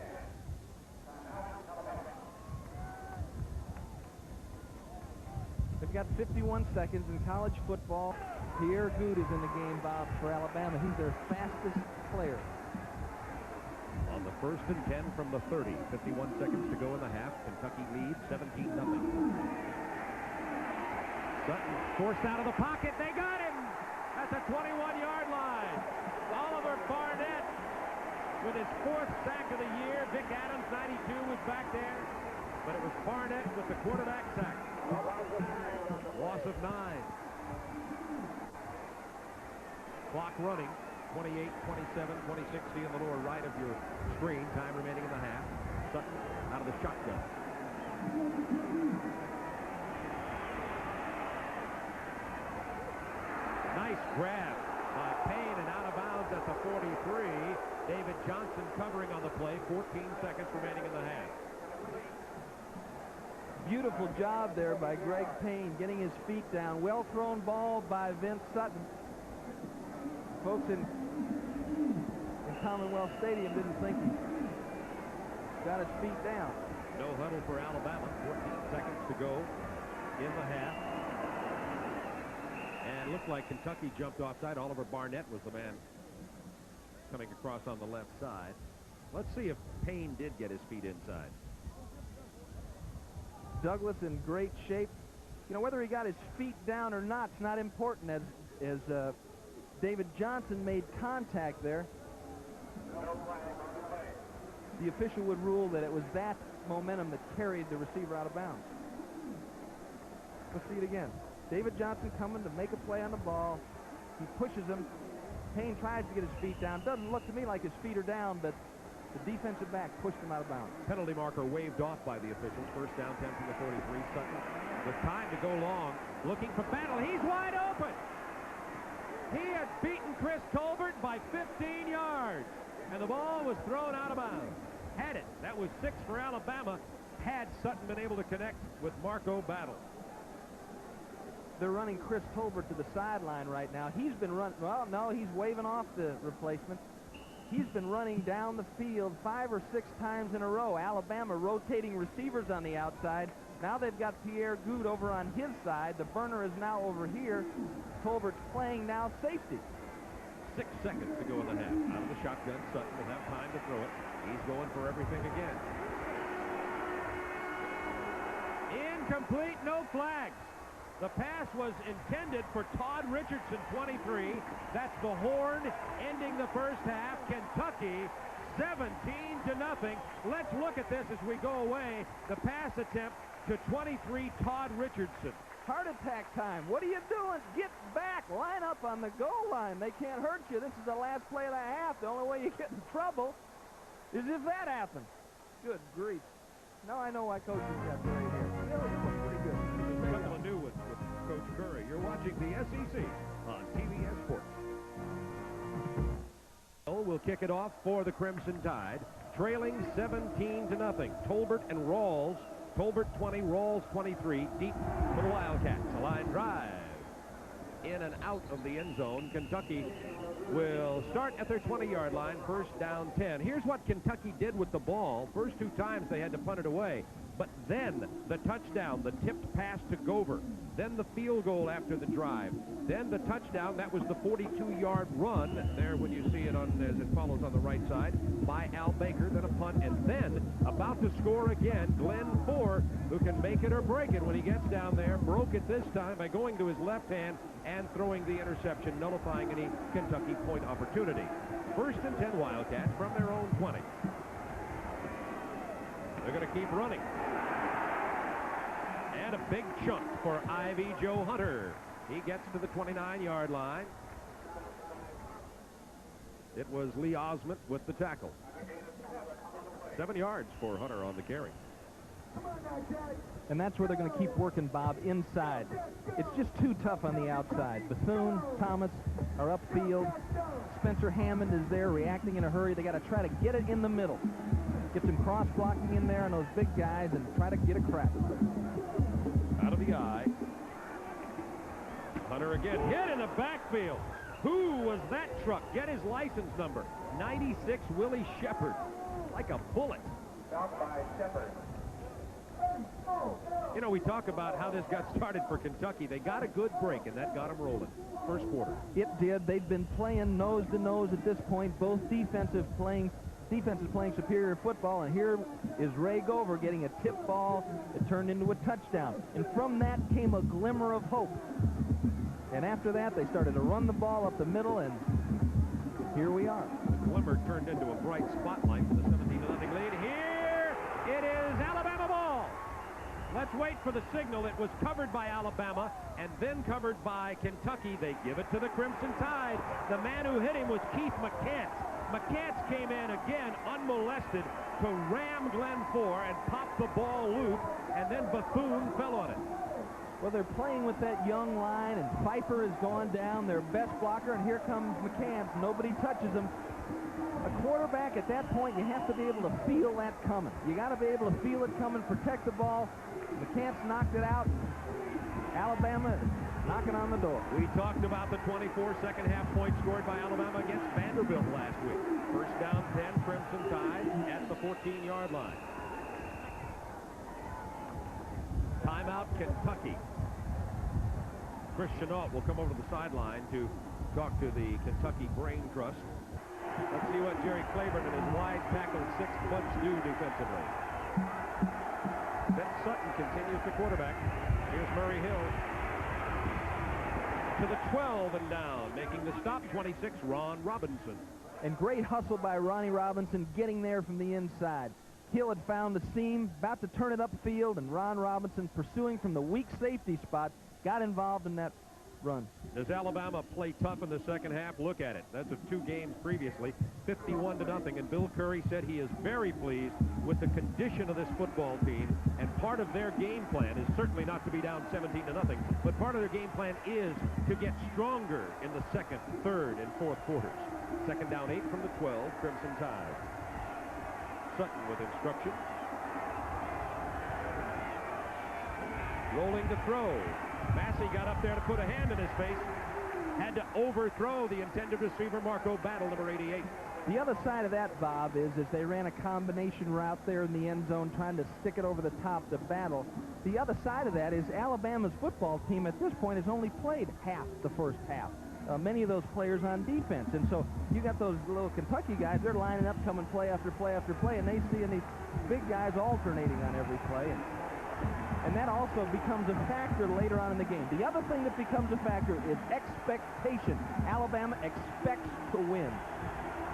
They've got 51 seconds in college football. Pierre Good is in the game, Bob, for Alabama. He's their fastest player. On the 1st and 10 from the 30. 51 seconds to go in the half. Kentucky leads 17-0. Sutton forced out of the pocket. They got him at the 21-yard line. Oliver Barnett with his 4th sack of the year. Vic Adams, 92, was back there. But it was Barnett with the quarterback sack. Loss of 9. Clock running. 28, 27, 26. See in the lower right of your screen. Time remaining in the half. Sutton out of the shotgun. Nice grab by Payne and out of bounds at the 43. David Johnson covering on the play. 14 seconds remaining in the half. Beautiful job there by Greg Payne, getting his feet down. Well thrown ball by Vince Sutton. Folks in Commonwealth Stadium didn't think he got his feet down. No huddle for Alabama. 14 seconds to go in the half. And it looked like Kentucky jumped offside. Oliver Barnett was the man coming across on the left side. Let's see if Payne did get his feet inside. Douglas in great shape. You know, whether he got his feet down or not, it's not important, as David Johnson made contact there. The official would rule that it was that momentum that carried the receiver out of bounds. Let's see it again. David Johnson coming to make a play on the ball. He pushes him. Payne tries to get his feet down. Doesn't look to me like his feet are down, but the defensive back pushed him out of bounds. Penalty marker waved off by the officials. 1st down, 10 from the 43. Sutton with time to go long. Looking for Battle. He's wide open. He had beaten Chris Colbert by 15 yards. And the ball was thrown out of bounds. Had it. That was 6 for Alabama. Had Sutton been able to connect with Marco Battle. They're running Chris Colbert to the sideline right now. He's been running. Well, no, he's waving off the replacement. He's been running down the field 5 or 6 times in a row. Alabama rotating receivers on the outside. Now they've got Pierre Good over on his side. The burner is now over here. Colbert's playing now safety. 6 seconds to go in the half. Out of the shotgun, Sutton will have time to throw it. He's going for everything again. Incomplete, no flags. The pass was intended for Todd Richardson, 23. That's the horn ending the 1st half. Kentucky 17-0. Let's look at this as we go away. The pass attempt to 23 Todd Richardson. Heart attack time. What are you doing? Get back. Line up on the goal line. They can't hurt you. This is the last play of the half. The only way you get in trouble is if that happens. Good grief. Now I know why coaches got gray hair. Still, you look pretty good. There's a couple of new with Coach Curry. You're watching the SEC on TBS Sports. We'll kick it off for the Crimson Tide, trailing 17-0. Tolbert and Rawls. Tolbert 20, Rawls 23, deep for the Wildcats. A line drive in and out of the end zone. Kentucky will start at their 20-yard line, 1st down 10. Here's what Kentucky did with the ball. First 2 times they had to punt it away. But then the touchdown, the tipped pass to Gover, then the field goal after the drive, then the touchdown. That was the 42-yard run there when you see it on as it follows on the right side by Al Baker, then a punt, and then about to score again, Glenn Four, who can make it or break it when he gets down there, broke it this time by going to his left hand and throwing the interception, nullifying any Kentucky point opportunity. 1st and 10 Wildcats from their own 20. They're going to keep running. And a big chunk for Ivy Joe Hunter. He gets to the 29-yard line. It was Lee Osment with the tackle. 7 yards for Hunter on the carry. And that's where they're going to keep working, Bob, inside. It's just too tough on the outside. Bethune, Thomas are upfield. Spencer Hammond is there reacting in a hurry. They got to try to get it in the middle. Get some cross-blocking in there on those big guys and try to get a crack. Out of the eye. Hunter again hit in the backfield. Who was that truck? Get his license number. 96 Willie Shepard. Like a bullet. By Shepard. You know, we talk about how this got started for Kentucky. They got a good break, and that got them rolling. First quarter. It did. They've been playing nose to nose at this point. Both defenses playing superior football, and here is Ray Gover getting a tip ball that turned into a touchdown. And from that came a glimmer of hope. And after that, they started to run the ball up the middle, and here we are. The glimmer turned into a bright spotlight for the 17-0 lead. Here it is, Alabama ball. Let's wait for the signal. It was covered by Alabama and then covered by Kentucky. They give it to the Crimson Tide. The man who hit him was Keith McCants. McCants came in again unmolested to ram Glenn Four and pop the ball loose, and then Bethune fell on it. Well, they're playing with that young line, and Pfeiffer has gone down, their best blocker, and here comes McCants. Nobody touches him. A quarterback at that point, you have to be able to feel that coming. You got to be able to feel it coming, protect the ball. McCants knocked it out. Alabama knocking on the door. We talked about the 24 second-half points scored by Alabama against Vanderbilt last week. First down 10, Crimson Tide at the 14-yard line. Timeout, Kentucky. Chris Chenault will come over to the sideline to talk to the Kentucky Brain Trust. Let's see what Jerry Claiborne and his wide tackle 6 butts do defensively. Ben Sutton continues to quarterback. Here's Murray Hill. To the 12 and down, making the stop, 26, Ron Robinson. And great hustle by Ronnie Robinson getting there from the inside. Hill had found the seam, about to turn it upfield, and Ron Robinson, pursuing from the weak safety spot, got involved in that run. Does Alabama play tough in the second half? Look at it. That's of 2 games previously, 51-0. And Bill Curry said he is very pleased with the condition of this football team. And part of their game plan is certainly not to be down 17-0, but part of their game plan is to get stronger in the second, third, and fourth quarters. Second down 8 from the 12, Crimson Tide. Sutton with instruction. Rolling to throw. Massey got up there to put a hand in his face. Had to overthrow the intended receiver, Marco Battle, number 88. The other side of that, Bob, is they ran a combination route there in the end zone, trying to stick it over the top to Battle. The other side of that is Alabama's football team at this point has only played half the first half. Many of those players on defense. And so you got those little Kentucky guys, they're lining up, coming play after play after play, and they see these big guys alternating on every play. And that also becomes a factor later on in the game. The other thing that becomes a factor is expectation. Alabama expects to win.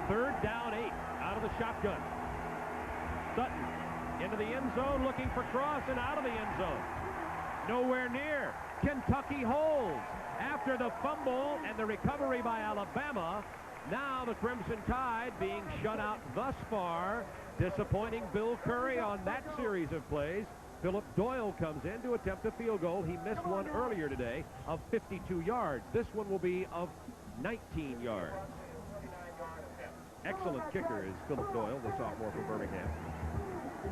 Third down 8 out of the shotgun. Sutton into the end zone looking for Cross and out of the end zone. Nowhere near. Kentucky holds. After the fumble and the recovery by Alabama, now the Crimson Tide being shut out thus far. Disappointing Bill Curry on that series of plays. Philip Doyle comes in to attempt a field goal. He missed one earlier today of 52 yards. This one will be of 19 yards. Excellent kicker is Philip Doyle, the sophomore from Birmingham.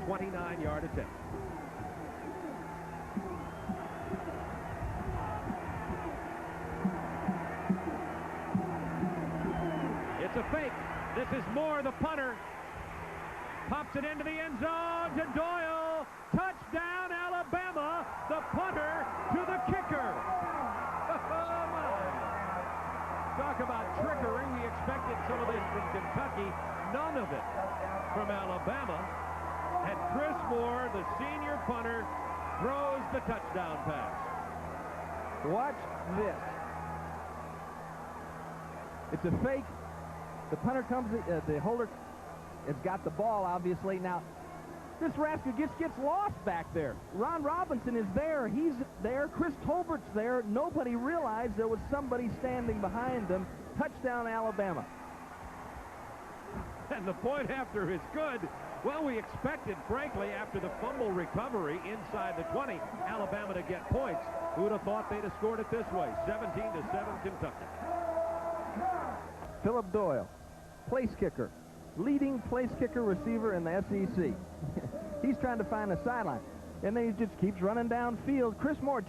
29-yard attempt. It's a fake. This is Moore, the punter. Pops it into the end zone to Doyle. Touchdown! expected some of this from Kentucky, none of it from Alabama. And Chris Moore, the senior punter, throws the touchdown pass. Watch this. It's a fake. The punter comes, the holder has got the ball, obviously. Now, this rascal just gets lost back there. Ron Robinson is there. He's there. Chris Tolbert's there. Nobody realized there was somebody standing behind them. Touchdown, Alabama. And the point after is good. Well, we expected, frankly, after the fumble recovery inside the 20, Alabama to get points. Who would have thought they'd have scored it this way? 17-7 Kentucky. Philip Doyle, place kicker, leading place kicker receiver in the SEC. He's trying to find a sideline, and then he just keeps running downfield. Chris Moore,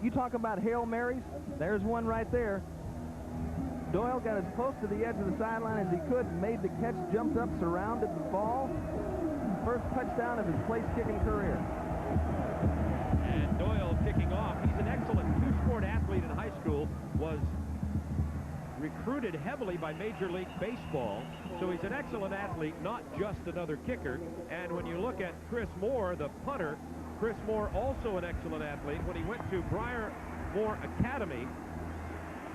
you talk about Hail Marys. There's one right there. Doyle got as close to the edge of the sideline as he could, made the catch, jumped up, surrounded the ball. First touchdown of his place kicking career. And Doyle kicking off. He's an excellent two-sport athlete in high school, was recruited heavily by Major League Baseball, so he's an excellent athlete, not just another kicker. And when you look at Chris Moore, the punter, Chris Moore also an excellent athlete. When he went to Briar Moore Academy,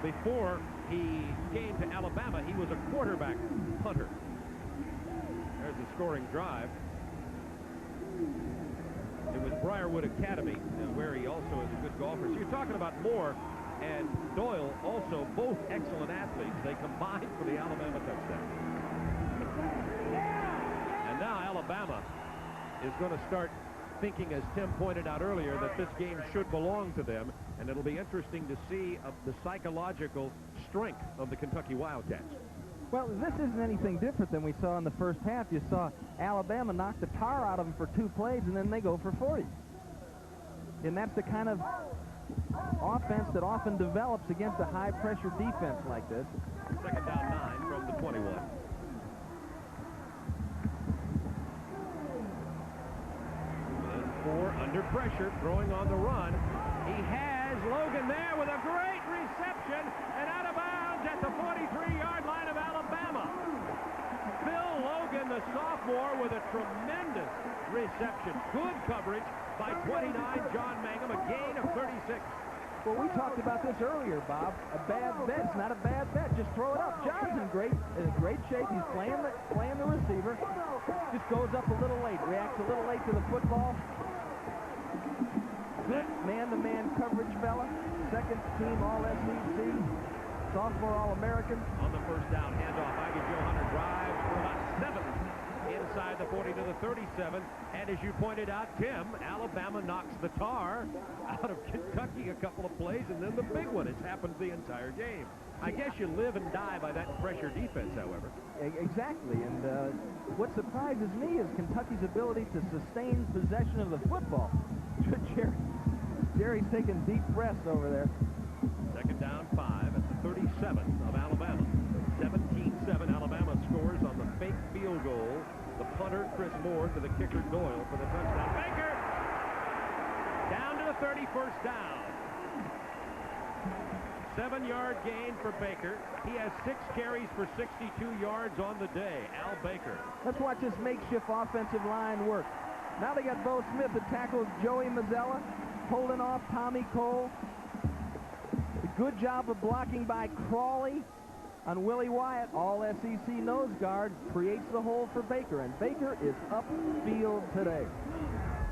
before he came to Alabama, he was a quarterback punter. There's the scoring drive. It was Briarwood Academy, where he also is a good golfer. So you're talking about Moore and Doyle, also both excellent athletes. They combined for the Alabama touchdown. And now Alabama is going to start thinking, as Tim pointed out earlier, that this game should belong to them, and it'll be interesting to see the psychological strength of the Kentucky Wildcats. Well, this isn't anything different than we saw in the first half. You saw Alabama knock the tar out of them for 2 plays, and then they go for 40. And that's the kind of offense that often develops against a high-pressure defense like this. Second down 9 from the 21. Moore under pressure, throwing on the run. He has Logan there with a great reception and out of bounds at the 43-yard line of Alabama. Phil Logan, the sophomore, with a tremendous reception. Good coverage by 29, John Mangum, a gain of 36. Well, we talked about this earlier, Bob. A bad bet is not a bad bet. Just throw it up. John's in great shape. He's playing the receiver. Just goes up a little late. Reacts a little late to the football. Good man-to-man coverage, fella. Second team All-SEC. Sophomore All-American. On the first down handoff, Ivy Joe Hunter drives for about 7 inside the 40 to the 37. And as you pointed out, Tim, Alabama knocks the tar out of Kentucky a couple of plays, and then the big one. It's happened the entire game. I guess you live and die by that pressure defense, however. Exactly, and what surprises me is Kentucky's ability to sustain possession of the football. Jerry's taking deep breaths over there. Second down 5 at the 37 of Alabama. 17-7, Alabama scores on the fake field goal. The punter, Chris Moore, to the kicker, Doyle, for the touchdown. Baker! Down to the 31st down. 7-yard gain for Baker. He has 6 carries for 62 yards on the day. Al Baker. Let's watch this makeshift offensive line work. Now they got Bo Smith that tackles Joey Mazzella, holding off Tommy Cole. A good job of blocking by Crawley on Willie Wyatt. All SEC nose guard creates the hole for Baker, and Baker is upfield today.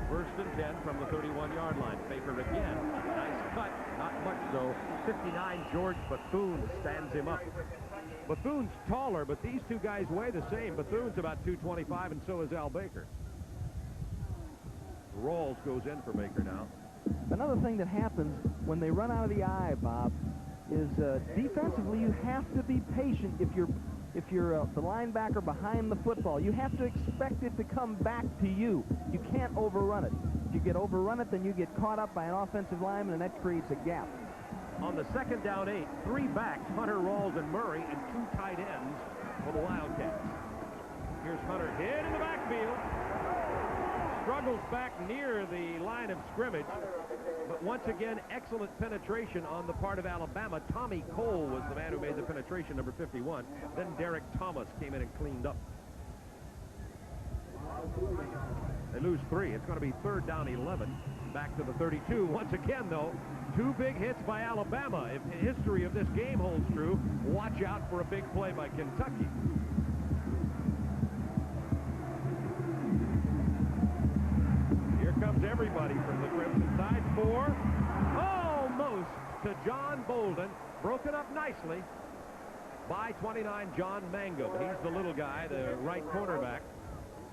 First and 10 from the 31-yard line. Baker again. Nice cut. Not much, though. 59, George Bethune stands him up. Bethune's taller, but these two guys weigh the same. Bethune's about 225, and so is Al Baker. Rawls goes in for Baker now. Another thing that happens when they run out of the eye, Bob, is defensively you have to be patient if you're the linebacker behind the football. You have to expect it to come back to you. You can't overrun it. If you get overrun it, then you get caught up by an offensive lineman, and that creates a gap. On the second down 8, 3 backs, Hunter, Rawls, and Murray, and 2 tight ends for the Wildcats. Here's Hunter hit in the backfield. struggles back near the line of scrimmage. But once again, excellent penetration on the part of Alabama. Tommy Cole was the man who made the penetration, number 51. Then Derek Thomas came in and cleaned up. They lose 3. It's going to be 3rd down 11. Back to the 32. Once again, though, 2 big hits by Alabama. If the history of this game holds true, watch out for a big play by Kentucky. Here comes everybody from the Crimson Tide. 4. Almost to John Bolden. Broken up nicely by 29, John Mangum. He's the little guy, the right cornerback,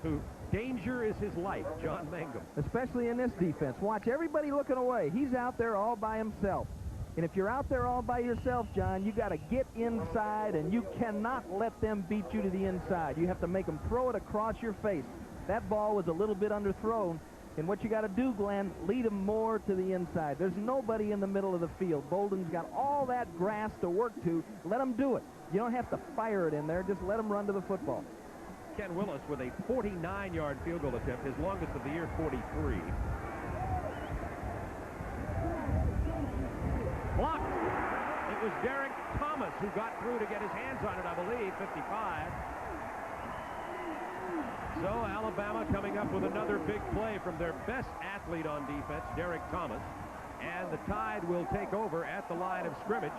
who danger is his life, John Mangum. Especially in this defense. Watch everybody looking away. He's out there all by himself. And if you're out there all by yourself, John, you got to get inside, and you cannot let them beat you to the inside. You have to make them throw it across your face. That ball was a little bit underthrown. And what you got to do, Glenn, lead them more to the inside. There's nobody in the middle of the field. Bolden's got all that grass to work to. Let them do it. You don't have to fire it in there. Just let them run to the football. Ken Willis with a 49-yard field goal attempt, his longest of the year, 43. Blocked. It was Derek Thomas who got through to get his hands on it, I believe, 55. So Alabama coming up with another big play from their best athlete on defense, Derek Thomas. And the Tide will take over at the line of scrimmage.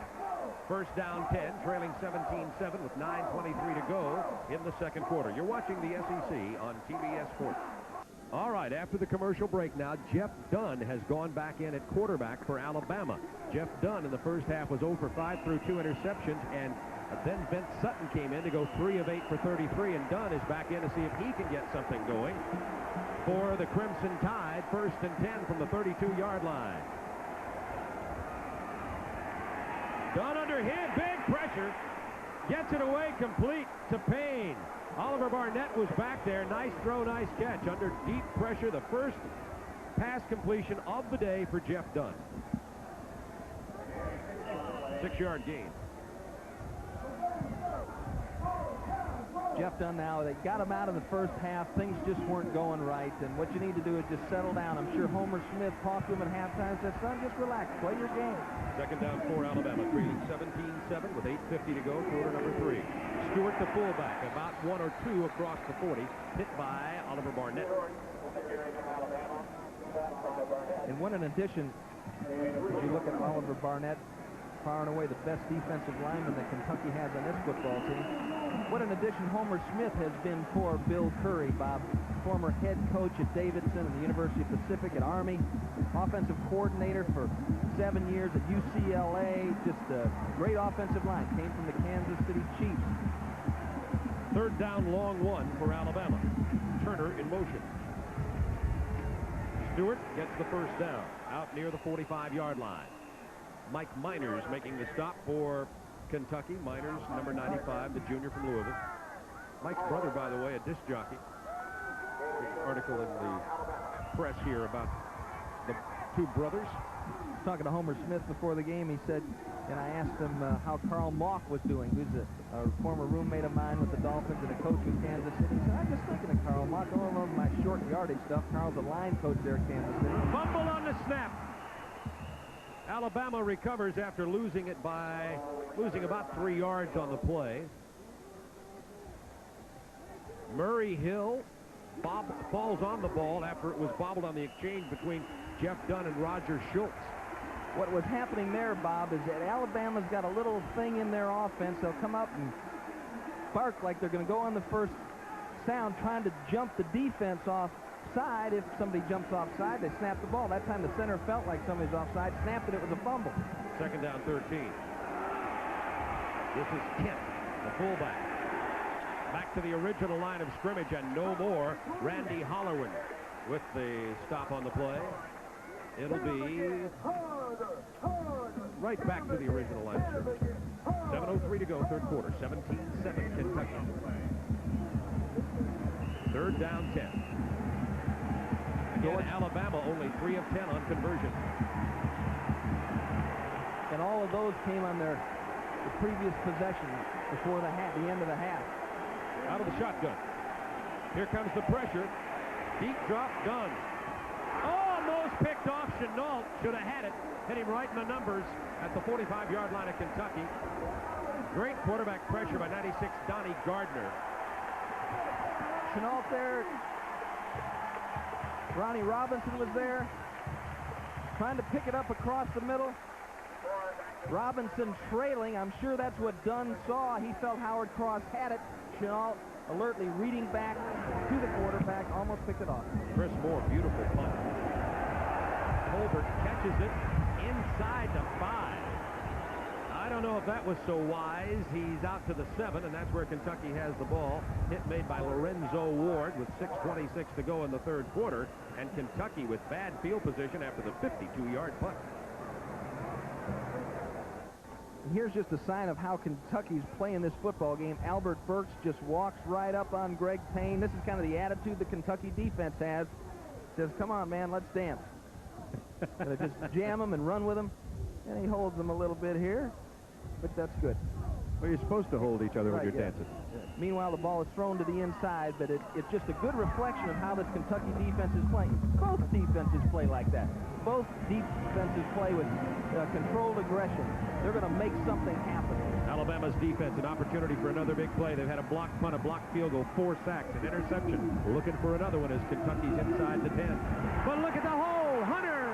1st down 10, trailing 17-7 with 9:23 to go in the second quarter. You're watching the SEC on TBS Sports. All right, after the commercial break now, Jeff Dunn has gone back in at quarterback for Alabama. Jeff Dunn in the first half was 0 for 5, threw 2 interceptions, and then Vince Sutton came in to go 3 of 8 for 33, and Dunn is back in to see if he can get something going for the Crimson Tide. 1st and 10 from the 32-yard line. Dunn under hit, big pressure, gets it away complete to Payne. Oliver Barnett was back there. Nice throw, nice catch. Under deep pressure, the first pass completion of the day for Jeff Dunn. 6-yard gain. Jeff Dunn now, they got him out of the first half. Things just weren't going right, and what you need to do is just settle down. I'm sure Homer Smith talked to him at halftime and said, son, just relax, play your game. 2nd down for Alabama, trailing 17-7 with 8:50 to go, quarter number 3. Stewart, the fullback, about 1 or 2 across the 40, hit by Oliver Barnett. And what an addition, as you look at Oliver Barnett, far and away the best defensive lineman that Kentucky has on this football team. What an addition Homer Smith has been for Bill Curry, Bob. Former head coach at Davidson and the University of Pacific at Army. Offensive coordinator for 7 years at UCLA. Just a great offensive line. Came from the Kansas City Chiefs. 3rd down, long 1 for Alabama. Turner in motion. Stewart gets the 1st down out near the 45-yard line. Mike Miners making the stop for Kentucky. Miners, number 95, the junior from Louisville. Mike's brother, by the way, a disc jockey. There's an article in the press here about the 2 brothers. Talking to Homer Smith before the game, he said, and I asked him how Carl Mock was doing, who's a former roommate of mine with the Dolphins and a coach with Kansas City. He said, I'm just thinking of Carl Mock, all of my short yardage stuff. Carl's a line coach there at Kansas City. Fumble on the snap. Alabama recovers after losing about 3 yards on the play. Murray Hill falls on the ball after it was bobbled on the exchange between Jeff Dunn and Roger Schultz. What was happening there, Bob, is that Alabama's got a little thing in their offense. They'll come up and bark like they're going to go on the first sound, trying to jump the defense offside. If somebody jumps offside, they snap the ball. That time the center felt like somebody's offside, snapped it, it was a fumble. 2nd down, 13. This is Kent, the fullback. Back to the original line of scrimmage and no more. Randy Hollerwin with the stop on the play. It'll be right back to the original line of scrimmage. 7:03 to go, 3rd quarter. 17-7 Kentucky. 3rd down, 10. Again, Alabama only 3 of 10 on conversion. And all of those came on the previous possession before the end of the half. Out of the shotgun. Here comes the pressure. Deep drop, done. Almost picked off. Chenault should have had it. Hit him right in the numbers at the 45-yard line of Kentucky. Great quarterback pressure by 96 Donnie Gardner. Chenault there. Ronnie Robinson was there, trying to pick it up across the middle. Robinson trailing. I'm sure that's what Dunn saw. He felt Howard Cross had it. Chenault alertly reading back to the quarterback, almost picked it off. Chris Moore, beautiful punt. Colbert catches it inside the 5. I don't know if that was so wise. He's out to the 7, and that's where Kentucky has the ball. Hit made by Lorenzo Ward with 6:26 to go in the third quarter, and Kentucky with bad field position after the 52-yard punt. And here's just a sign of how Kentucky's playing this football game. Albert Burks just walks right up on Greg Payne. This is kind of the attitude the Kentucky defense has. Says, come on, man, let's dance. Gonna just jam him and run with him. And he holds them a little bit here, but that's good. Well, you're supposed to hold each other when you're dancing. Meanwhile, the ball is thrown to the inside, but it's just a good reflection of how this Kentucky defense is playing. Both defenses play like that. Both defenses play with controlled aggression. They're going to make something happen. Alabama's defense, an opportunity for another big play. They've had a blocked punt, a blocked field goal, 4 sacks, an interception. Looking for another one as Kentucky's inside the 10. But look at the hole. Hunter!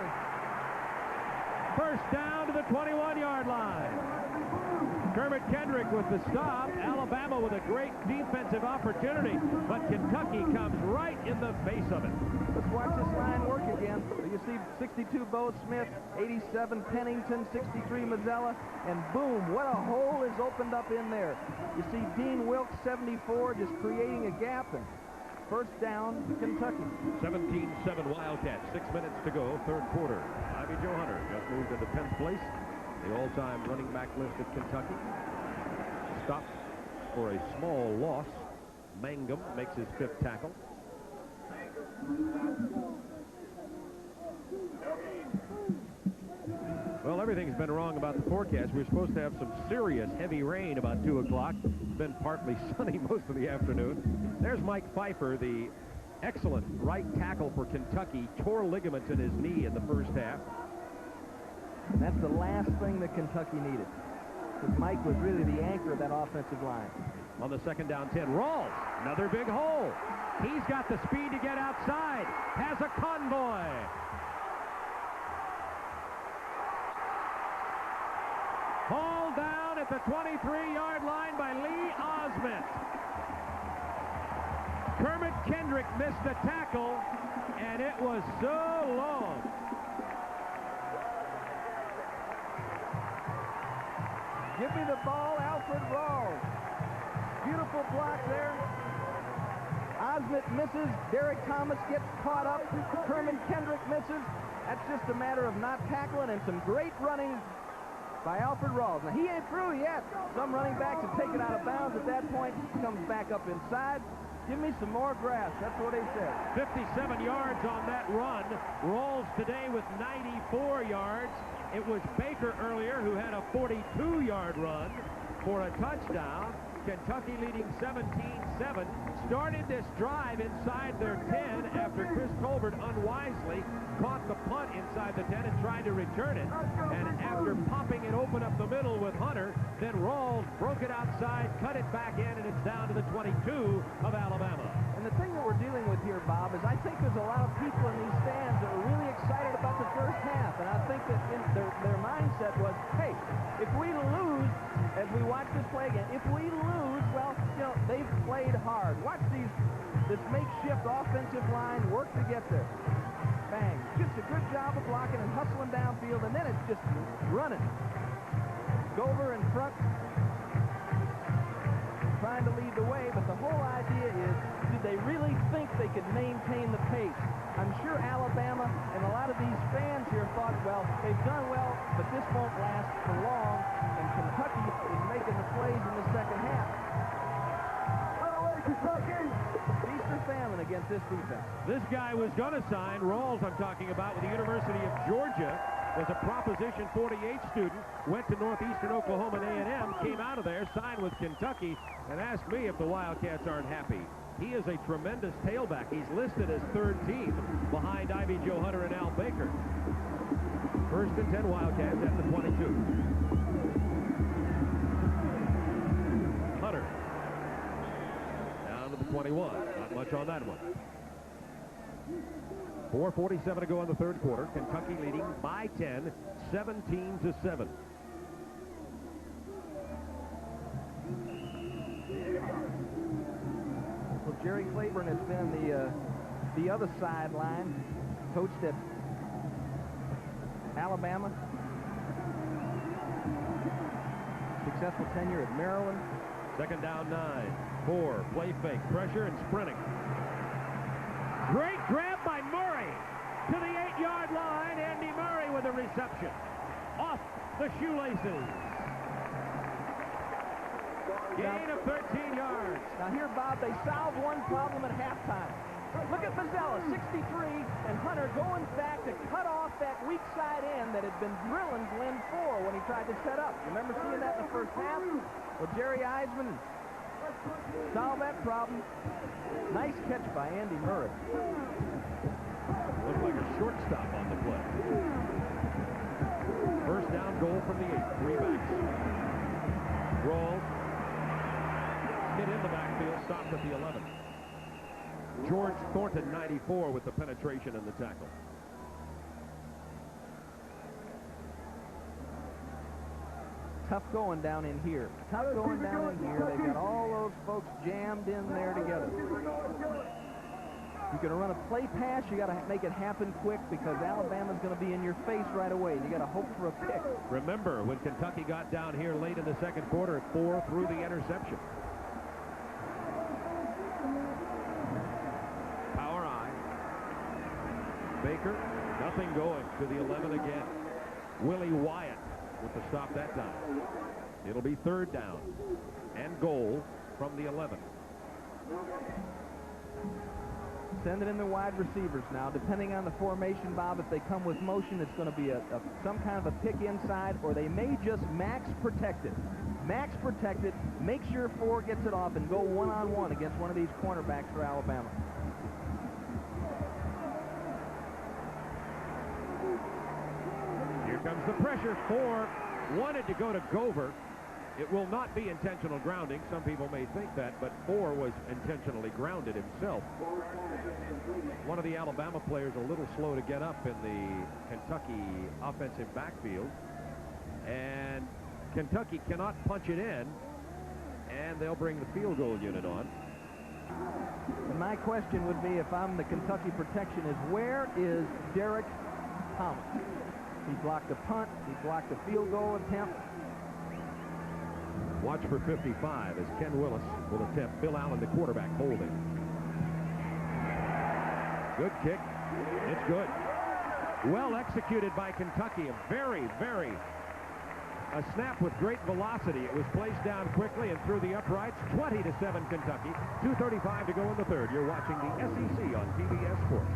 First down to the 21-yard line. Kermit Kendrick with the stop. Alabama with a great defensive opportunity, but Kentucky comes right in the face of it. Let's watch this line work again. You see 62 Bo Smith, 87 Pennington, 63 Mazzella, and boom, what a hole is opened up in there. You see Dean Wilkes, 74, just creating a gap, and first down to Kentucky. 17-7 Wildcats, 6 minutes to go, third quarter. Ivy Joe Hunter just moved into 10th place. The all-time running back list at Kentucky. Stopped for a small loss. Mangum makes his 5th tackle. Well, everything's been wrong about the forecast. We were supposed to have some serious heavy rain about 2 o'clock. It's been partly sunny most of the afternoon. There's Mike Pfeiffer, the excellent right tackle for Kentucky. Tore ligaments in his knee in the first half. And that's the last thing that Kentucky needed, because Mike was really the anchor of that offensive line. On the second down 10, Rawls, another big hole. He's got the speed to get outside. Has a convoy. Hauled down at the 23-yard line by Lee Osment. Kermit Kendrick missed the tackle, and it was so long. Give me the ball, Alfred Rawls. Beautiful block there. Osment misses. Derek Thomas gets caught up. Kermit Kendrick misses. That's just a matter of not tackling and some great running by Alfred Rawls. Now, he ain't through yet. Some running backs have taken out of bounds at that point. Comes back up inside. Give me some more grass. That's what he said. 57 yards on that run. Rawls today with 94 yards. It was Baker earlier who had a 42-yard run for a touchdown. Kentucky leading 17-7. Started this drive inside their 10 after Chris Colbert unwisely caught the punt inside the 10 and tried to return it. And after popping it open up the middle with Hunter, then Rawls broke it outside, cut it back in, and it's down to the 22 of Alabama. And the thing that we're dealing with here, Bob, is I think there's a lot of people in these stands that are really excited about the first half. And I think that in their mindset was, hey, if we lose, as we watch this play again, if we lose, well, you know, they've played hard. Watch this makeshift offensive line work to get there. Bang. Just a good job of blocking and hustling downfield, and then it's just running. Gover in front, trying to lead the way, but the whole idea is, did they really think they could maintain the pace? I'm sure Alabama and a lot of these fans here thought, well, they've done well, but this won't last for long, and Kentucky is making the plays in the second half. Feast or famine against this defense. This guy was going to sign, Rawls I'm talking about, with the University of Georgia, was a Proposition 48 student, went to Northeastern Oklahoma and A&M, came out of there, signed with Kentucky, and asked me if the Wildcats aren't happy. He is a tremendous tailback. He's listed as third team behind Ivy Joe Hunter and Al Baker. First and 10 Wildcats at the 22. Hunter down to the 21. Not much on that one. 4:47 to go in the third quarter. Kentucky leading by 10, 17-7. Well, Jerry Claiborne has been the other sideline, coached at Alabama. Successful tenure at Maryland. Second down 9. 4. Play fake. Pressure and sprinting. Great grab by Murray to the 8-yard line. Andy Murray with a reception. Off the shoelaces. Gain of 13 yards. Now here, Bob, they solved one problem at halftime. Look at Mazzella, 63, and Hunter going back to cut off that weak side end that had been drilling Glenn Ford when he tried to set up. Remember seeing that in the first half? Well, Jerry Eisman solved that problem. Nice catch by Andy Murray. Looked like a shortstop on the play. First down goal from the 8. 3 backs. Roll. Hit in the backfield. Stopped at the 11. George Thornton, 94, with the penetration and the tackle. Tough going down in here. Tough going down in here. They've got all those folks jammed in there together. You're going to run a play pass, you got to make it happen quick because Alabama's going to be in your face right away. You got to hope for a pick. Remember, when Kentucky got down here late in the second quarter at 4, threw the interception. Power eye. Baker, nothing going to the 11 again. Willie Wyatt with the stop that time. It'll be third down and goal from the 11. Send it in the wide receivers now. Depending on the formation, Bob, if they come with motion, it's going to be some kind of a pick inside, or they may just max protect it. Max protect it, make sure Ford gets it off, and go one-on-one against one of these cornerbacks for Alabama. Here comes the pressure. Ford wanted to go to Gover. It will not be intentional grounding. Some people may think that, but Ford was intentionally grounded himself. One of the Alabama players a little slow to get up in the Kentucky offensive backfield. And Kentucky cannot punch it in, and they'll bring the field goal unit on. And my question would be, if I'm the Kentucky protection, is where is Derek Thomas? He blocked a punt. He blocked a field goal attempt. Watch for 55 as Ken Willis will attempt. Bill Allen, the quarterback, holding. Good kick. It's good. Well executed by Kentucky. A snap with great velocity. It was placed down quickly and through the uprights. 20-7 Kentucky. 2:35 to go in the third. You're watching the SEC on PBS Sports.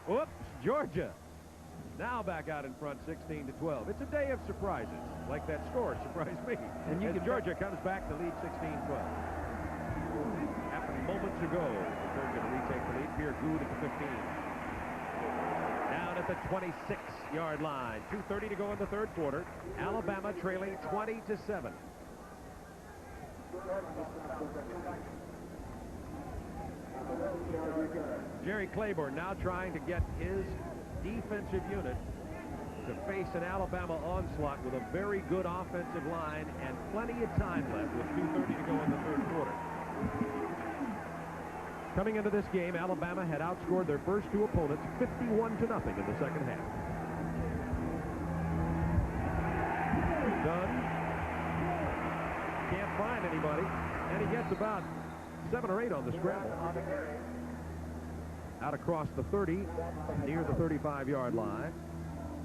Whoops, Georgia. Now back out in front, 16-12. It's a day of surprises, like that score surprised me. And Georgia comes back to lead 16-12. Happened moments ago. Georgia to retake the lead. Pierre Good at the 15. Down at the 26-yard line. 2:30 to go in the third quarter. Alabama trailing 20-7. Jerry Claiborne now trying to get his defensive unit to face an Alabama onslaught with a very good offensive line and plenty of time left with 2:30 to go in the third quarter. Coming into this game, Alabama had outscored their first two opponents 51-0 in the second half. Dunn can't find anybody, and he gets about 7 or 8 on the scramble. Out across the 30, near the 35-yard line.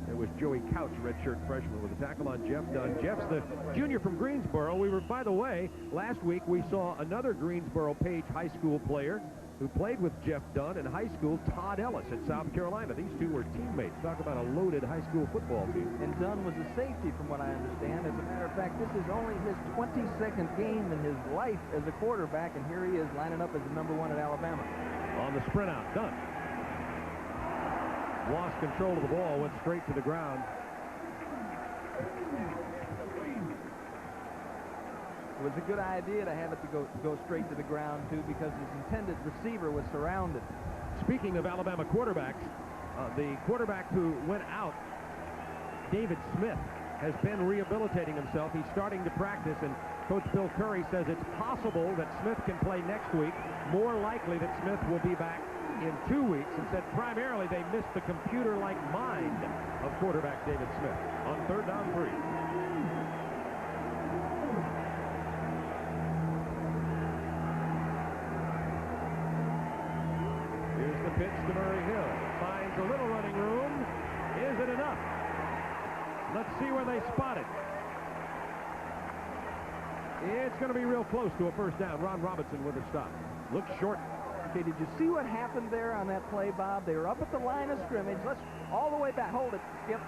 It was Joey Couch, redshirt freshman, with a tackle on Jeff Dunn. Jeff's the junior from Greensboro. By the way, last week we saw another Greensboro Page High School player who played with Jeff Dunn in high school, Todd Ellis at South Carolina. These two were teammates. Talk about a loaded high school football team. And Dunn was a safety, from what I understand. As a matter of fact, this is only his 22nd game in his life as a quarterback, and here he is lining up as the number 1 at Alabama. On the sprint out, Dunn lost control of the ball, went straight to the ground. It was a good idea to have it to go straight to the ground, too, because his intended receiver was surrounded. Speaking of Alabama quarterbacks, the quarterback who went out, David Smith, has been rehabilitating himself. He's starting to practice, and Coach Bill Curry says it's possible that Smith can play next week. More likely that Smith will be back in 2 weeks, and said primarily they missed the computer-like mind of quarterback David Smith on 3rd down 3. Here's the pitch to Murray Hill. Finds a little running room. Is it enough? Let's see where they spot it. It's going to be real close to a first down. Ron Robinson with a stop. Looks short. Okay, did you see what happened there on that play, Bob? They were up at the line of scrimmage. Let's all the way back. Hold it, Skip.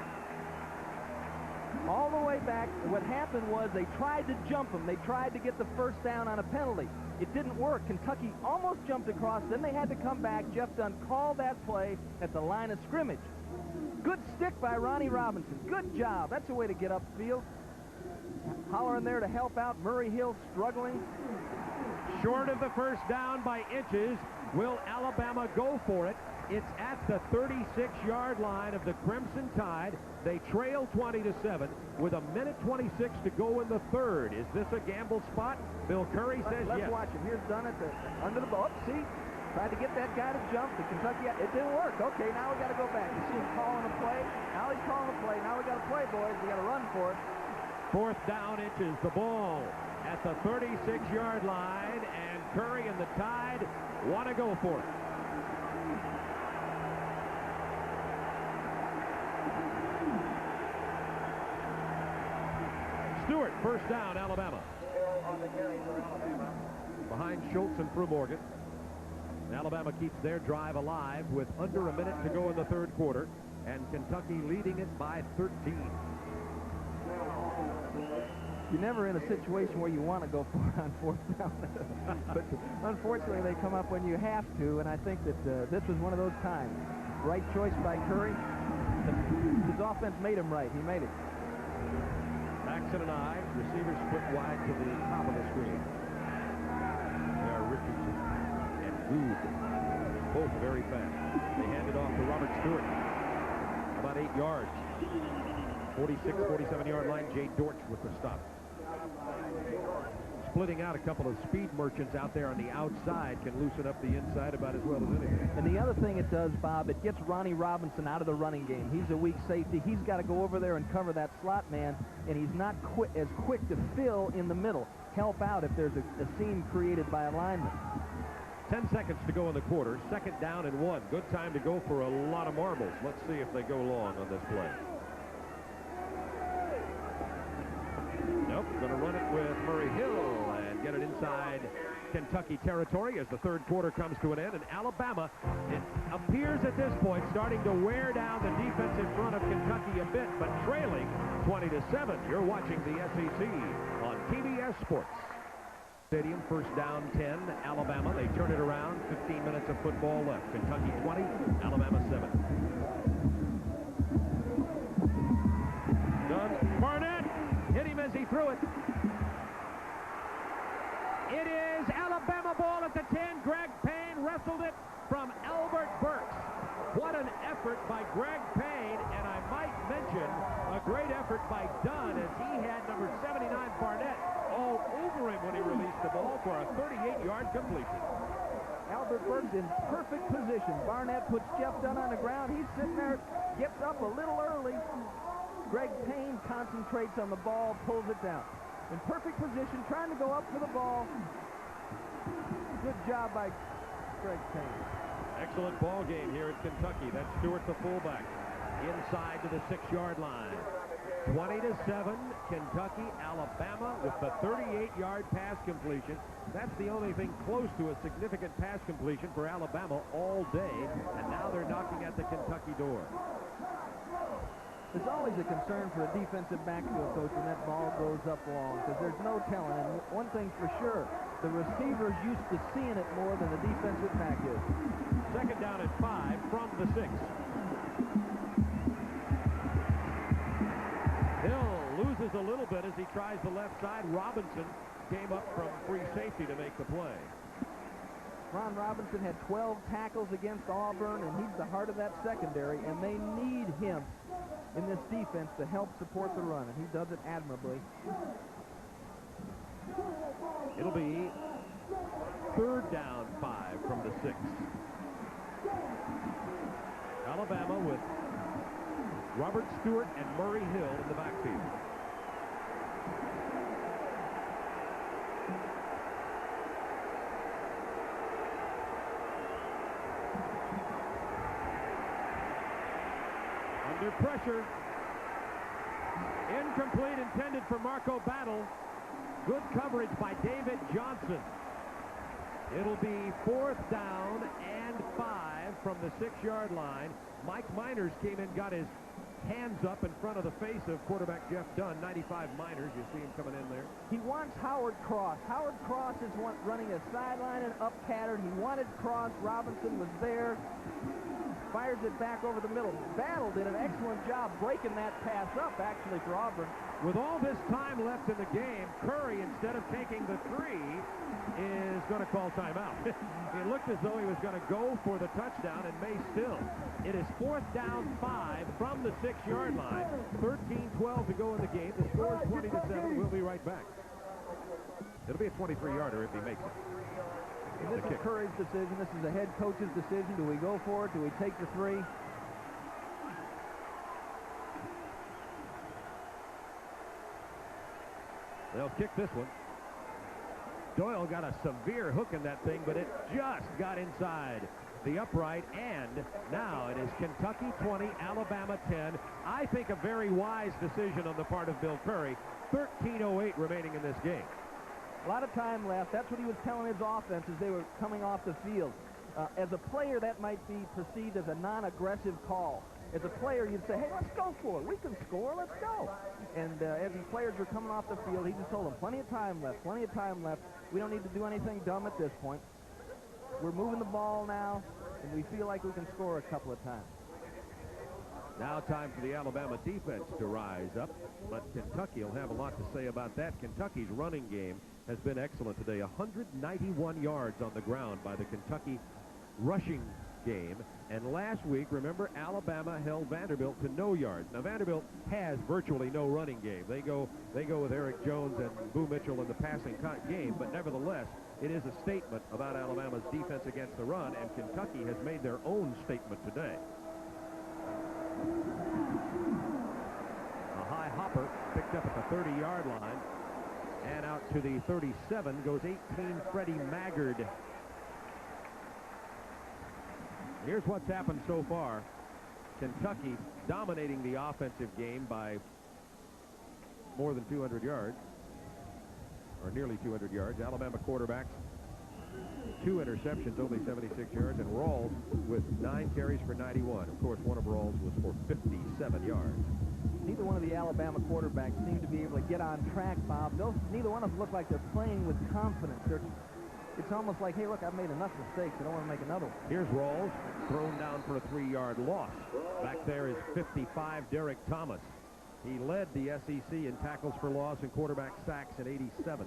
All the way back. What happened was they tried to jump him. They tried to get the first down on a penalty. It didn't work. Kentucky almost jumped across. Then they had to come back. Jeff Dunn called that play at the line of scrimmage. Good stick by Ronnie Robinson. Good job. That's a way to get upfield. Hollering there to help out. Murray Hill struggling. Short of the first down by inches. Will Alabama go for it? It's at the 36-yard line of the Crimson Tide. They trail 20-7 with 1:26 to go in the third. Is this a gamble spot? Bill Curry says yes. Let's watch him. Here's Dunn at the under the ball. See? Tried to get that guy to jump. The Kentucky, it didn't work. Okay, now we got to go back. You see him calling a play. Now he's calling a play. Now we got to play, boys. We got to run for it. 4th down inches. The ball at the 36-yard line, and Curry and the Tide want to go for it. Stewart, first down, Alabama. Behind Schultz and Morgan. Alabama keeps their drive alive with under a minute to go in the third quarter, and Kentucky leading it by 13. You're never in a situation where you want to go for it on 4th down. But unfortunately, they come up when you have to, and I think that this was one of those times. Right choice by Curry. His offense made him right. He made it. Maxson and I, receivers split wide to the top of the screen. There are Richardson and Good, both very fast. They hand it off to Robert Stewart. About 8 yards. 46, 47-yard line. Jay Dortch with the stop. Splitting out a couple of speed merchants out there on the outside can loosen up the inside about as well as anything. And the other thing it does, Bob, it gets Ronnie Robinson out of the running game. He's a weak safety. He's got to go over there and cover that slot man, and he's not as quick to fill in the middle. Help out if there's a seam created by a lineman. 10 seconds to go in the quarter. 2nd down and 1. Good time to go for a lot of marbles. Let's see if they go long on this play. Nope, going to run it with Murray Hill and get it inside Kentucky territory as the third quarter comes to an end. And Alabama, it appears at this point, starting to wear down the defense in front of Kentucky a bit, but trailing 20-7. You're watching the SEC on TBS Sports. Stadium, first down 10, Alabama. They turn it around. 15 minutes of football left. Kentucky 20, Alabama 7. Dunn, Barnett hit him as he threw it. It is Alabama ball at the 10. Greg Payne wrestled it from Albert Burks. What an effort by Greg Payne, and I might mention a great effort by Dunn as he had number 79 Barnett all over him when he released the ball for a 38-yard completion. Albert Burks in perfect position. Barnett puts Jeff Dunn on the ground. He's sitting there, gets up a little early. Greg Payne concentrates on the ball, pulls it down. In perfect position, trying to go up for the ball. Good job by Greg Payne. Excellent ball game here at Kentucky. That's Stewart, the fullback, inside to the 6-yard line. 20-7, Kentucky, Alabama with the 38-yard pass completion. That's the only thing close to a significant pass completion for Alabama all day, and now they're knocking at the Kentucky door. There's always a concern for a defensive backfield coach when that ball goes up long, because there's no telling. And one thing's for sure, the receiver's used to seeing it more than the defensive back is. Second down at 5 from the 6. Hill loses a little bit as he tries the left side. Robinson came up from free safety to make the play. Ron Robinson had 12 tackles against Auburn, and he's the heart of that secondary, and they need him in this defense to help support the run, and he does it admirably. It'll be third down 5 from the 6. Alabama with Robert Stewart and Murray Hill in the backfield. Under pressure. Incomplete, intended for Marco Battle. Good coverage by David Johnson. It'll be fourth down and 5 from the 6-yard line. Mike Miners came in, got his hands up in front of the face of quarterback Jeff Dunn. 95 Miners, you see him coming in there. He wants Howard Cross. Howard Cross is running a sideline and up pattern. He wanted Cross. Robinson was there. Fires it back over the middle. Battle did an excellent job breaking that pass up, actually, for Auburn. With all this time left in the game, Curry, instead of taking the 3, is going to call timeout. It looked as though he was going to go for the touchdown, and may still. It is fourth down 5 from the 6-yard line. 13-12 to go in the game. The score is 20-7. We'll be right back. It'll be a 23-yarder if he makes it. And this is Curry's decision. This is the head coach's decision. Do we go for it? Do we take the 3? They'll kick this one. Doyle got a severe hook in that thing, but it just got inside the upright, and now it is Kentucky 20, Alabama 10. I think a very wise decision on the part of Bill Curry. 13:08 remaining in this game. A lot of time left. That's what he was telling his offense as they were coming off the field. As a player, that might be perceived as a non-aggressive call. As a player, you'd say, hey, let's go for it. We can score. Let's go. And as the players were coming off the field, he just told them, plenty of time left, plenty of time left. We don't need to do anything dumb at this point. We're moving the ball now, and we feel like we can score a couple of times. Now time for the Alabama defense to rise up, but Kentucky will have a lot to say about that. Kentucky's running game has been excellent today. 191 yards on the ground by the Kentucky rushing game. And last week, remember, Alabama held Vanderbilt to no yards. Now, Vanderbilt has virtually no running game. They go with Eric Jones and Boo Mitchell in the passing game, but nevertheless, it is a statement about Alabama's defense against the run, and Kentucky has made their own statement today. A high hopper picked up at the 30-yard line, and out to the 37 goes 18 Freddie Maggard. Here's what's happened so far. Kentucky dominating the offensive game by more than 200 yards, or nearly 200 yards. Alabama quarterbacks, 2 interceptions, only 76 yards, and Rawls with 9 carries for 91. Of course, one of Rawls was for 57 yards. Neither one of the Alabama quarterbacks seem to be able to get on track, Bob. Neither one of them look like they're playing with confidence. It's almost like, hey, look, I've made enough mistakes. I don't want to make another one. Here's Rawls, thrown down for a 3-yard loss. Back there is 55, Derek Thomas. He led the SEC in tackles for loss and quarterback sacks at 87.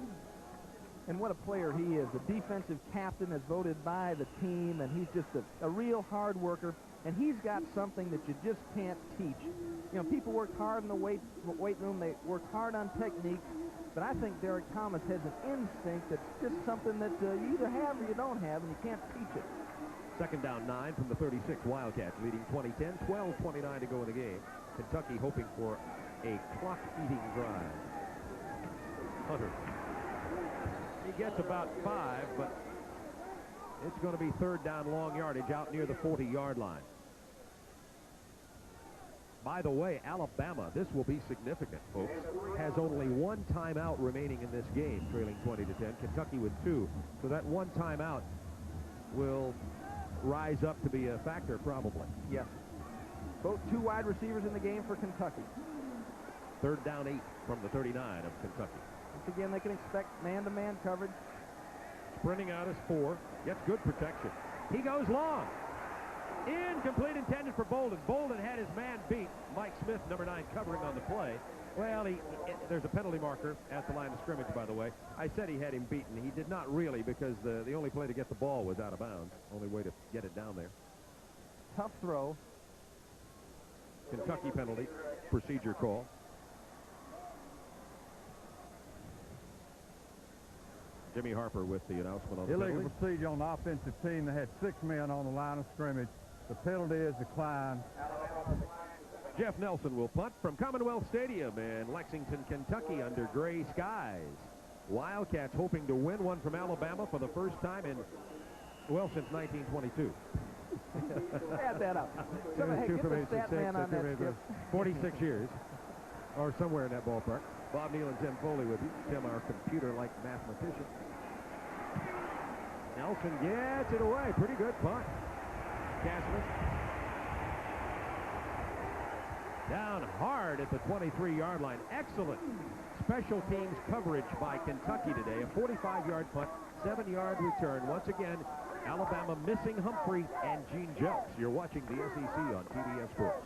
And what a player he is. The defensive captain is voted by the team, and he's just a real hard worker. And he's got something that you just can't teach. You know, people work hard in the weight room. They work hard on technique. But I think Derek Thomas has an instinct that's just something that you either have or you don't have, and you can't teach it. Second down 9 from the 36 Wildcats, leading 20-10, 12:29 to go in the game. Kentucky hoping for a clock-eating drive. Hunter. He gets about 5, but it's going to be third down long yardage out near the 40-yard line. By the way, Alabama, this will be significant, folks, has only one timeout remaining in this game, trailing 20-10. Kentucky with 2. So that one timeout will rise up to be a factor, probably. Yes. Both 2 wide receivers in the game for Kentucky. 3rd down 8 from the 39 of Kentucky. Once again, they can expect man-to-man coverage. Sprinting out is 4. Gets good protection. He goes long. Incomplete, intended for Bolden. Bolden had his man beat. Mike Smith, number 9, covering on the play. Well, there's a penalty marker at the line of scrimmage, by the way. I said he had him beaten. He did not really, because the only play to get the ball was out of bounds. Only way to get it down there. Tough throw. Kentucky penalty. Procedure call. Jimmy Harper with the announcement on the Illegal penalty. procedure on the offensive team. They had 6 men on the line of scrimmage. The penalty is declined. Jeff Nelson will punt from Commonwealth Stadium in Lexington, Kentucky, under gray skies. Wildcats hoping to win one from Alabama for the first time in, well, since 1922. Add that up. Hey, get the stat man on that, Skip. 46 years, or somewhere in that ballpark. Bob Neal and Tim Foley with you. Tim, our computer-like mathematician. Nelson gets it away. Pretty good punt. Cassidy. Down hard at the 23-yard line. Excellent special teams coverage by Kentucky today. A 45-yard punt, 7-yard return. Once again, Alabama missing Humphrey and Gene Jelks. You're watching the SEC on TBS Sports.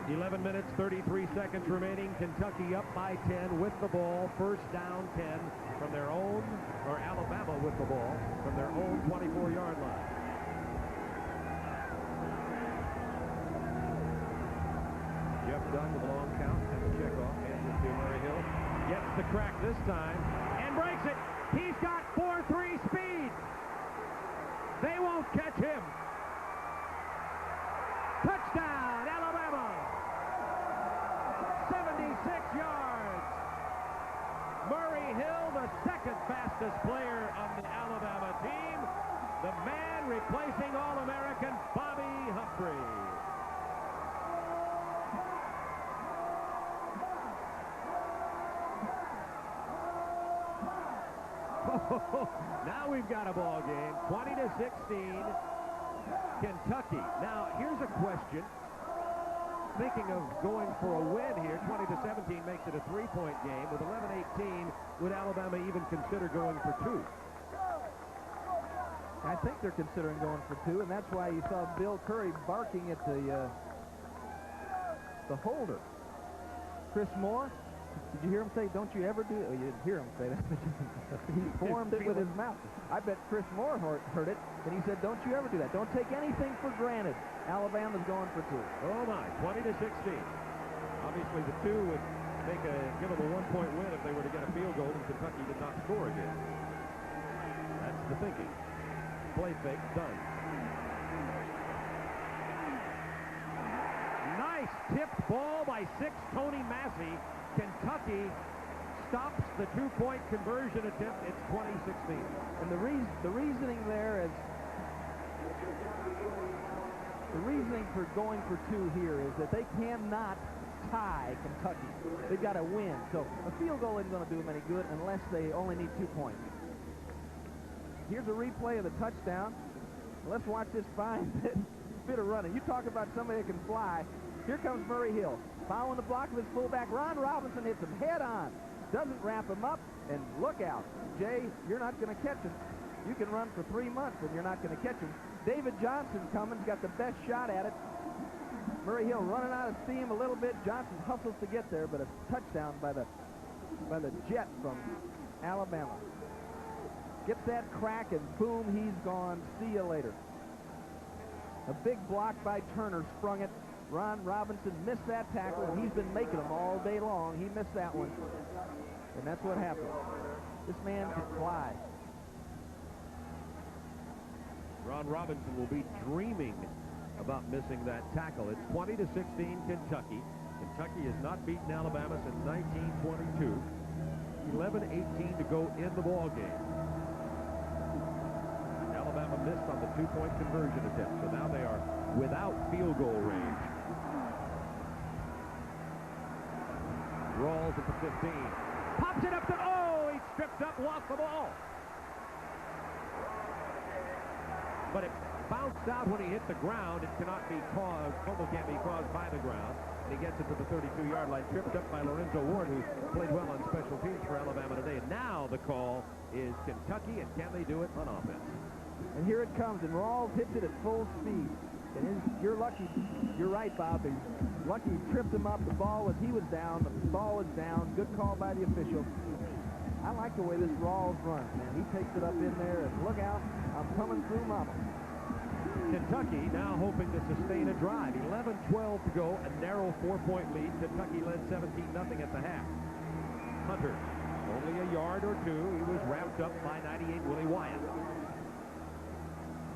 11 minutes, 33 seconds remaining. Kentucky up by 10 with the ball. 1st down 10 from their own, or Alabama with the ball from their own 24-yard line. Jeff Dunn with a long count and the checkoff. Hands it to Murray Hill. Gets the crack this time and breaks it. He's got 4.3 speed. They won't catch him. Touchdown, Alabama. 76 yards. Murray Hill, the 2nd fastest player on the Alabama team. The man replacing All-American Bobby Humphrey. Now we've got a ball game, 20-16, Kentucky. Now, here's a question. Thinking of going for a win here, 20-17 makes it a 3-point game. With 11-18, would Alabama even consider going for 2? I think they're considering going for 2, and that's why you saw Bill Curry barking at the holder. Chris Moore, did you hear him say, "Don't you ever do it"? Oh, you didn't hear him say that. He formed it with his mouth. I bet Chris Moore heard it, and he said, "Don't you ever do that. Don't take anything for granted." Alabama's going for 2. Oh, my, 20-16. Obviously, the 2 would give them a 1-point win if they were to get a field goal, and Kentucky did not score again. That's the thinking. Play fake, done. Nice tipped ball by 6, Tony Massey. Kentucky stops the 2-point conversion attempt. It's 20-16. And the reasoning there is, the reasoning for going for 2 here is that they cannot tie Kentucky. They've got to win. So a field goal isn't going to do them any good unless they only need 2 points. Here's a replay of the touchdown. Let's watch this fine bit of running. You talk about somebody that can fly. Here comes Murray Hill. Following the block of his fullback, Ron Robinson hits him head on. Doesn't wrap him up, and look out. Jay, you're not going to catch him. You can run for 3 months, and you're not going to catch him. David Johnson coming, got the best shot at it. Murray Hill running out of steam a little bit. Johnson hustles to get there, but a touchdown by the Jet from Alabama. Gets that crack, and boom, he's gone. See you later. A big block by Turner sprung it. Ron Robinson missed that tackle, and he's been making them all day long. He missed that one, and that's what happened. This man can fly. Ron Robinson will be dreaming about missing that tackle. It's 20-16 Kentucky. Kentucky has not beaten Alabama since 1922. 11-18 to go in the ball game. Alabama missed on the 2-point conversion attempt, so now they are without field goal range. Rawls at the 15. Pops it up to, oh, he tripped up, lost the ball. But it bounced out when he hit the ground. It cannot be caused, fumble can't be caused by the ground. And he gets it to the 32-yard line, tripped up by Lorenzo Ward, who played well on special teams for Alabama today. And now the call is Kentucky, and can they do it on offense? And here it comes, and Rawls hits it at full speed. And you're lucky. You're right, Bob. He's lucky he tripped him up. He was down. The ball was down. Good call by the official. I like the way this Rawls runs, man. He takes it up in there, and look out, I'm coming through mama. Kentucky now hoping to sustain a drive. 11-12 to go, a narrow 4-point lead. Kentucky led 17-0 at the half. Hunter, only a yard or two. He was wrapped up by 98 Willie Wyatt.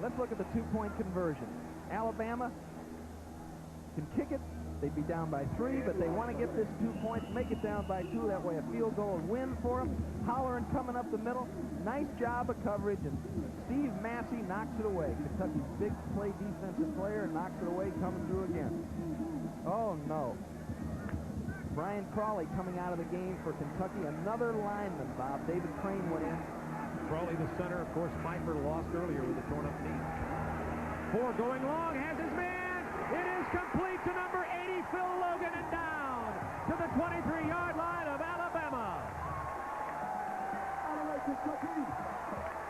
Let's look at the two-point conversion. Alabama can kick it. They'd be down by 3, but they want to get this 2 points, make it down by 2. That way a field goal and win for them. Holleran coming up the middle. Nice job of coverage, and Steve Massey knocks it away. Kentucky's big play defensive player knocks it away, coming through again. Oh, no. Brian Crawley coming out of the game for Kentucky. Another lineman, Bob. David Crane went in. Crawley, the center. Of course, Pfeiffer lost earlier with a torn-up knee. 4 going long, has his man. It is complete to number 80, Phil Logan, and down to the 23-yard line of Alabama.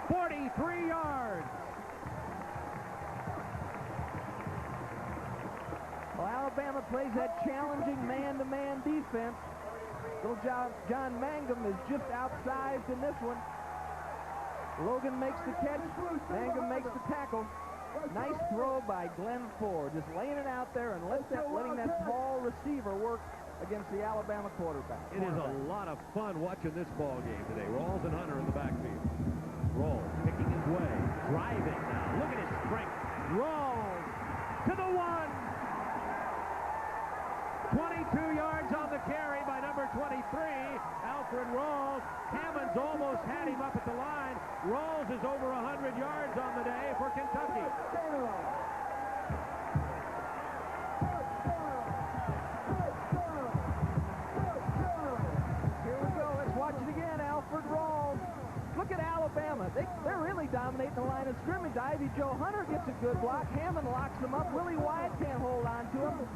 43 yards. Well, Alabama plays that challenging man-to-man defense. Little John Mangum is just outsized in this one. Logan makes the catch. Mangum makes the tackle. Nice throw by Glenn Ford, just laying it out there and letting that tall receiver work against the Alabama quarterback. It is a lot of fun watching this ball game today. Rawls and Hunter in the backfield. Rawls picking his way, driving now. Look at his strength. Rawls to the 1. 22 yards on the carry by number 23, Alfred Rawls. Hammonds almost had him up at the line. Rawls is over 100 yards on the day for Kentucky. Here we go. Let's watch it again. Alfred Rawls. Look at Alabama. They're really dominating the line of scrimmage. Ivy Joe Hunter gets a good block. Hammond locks him up. Willie Wyatt can't hold on to him.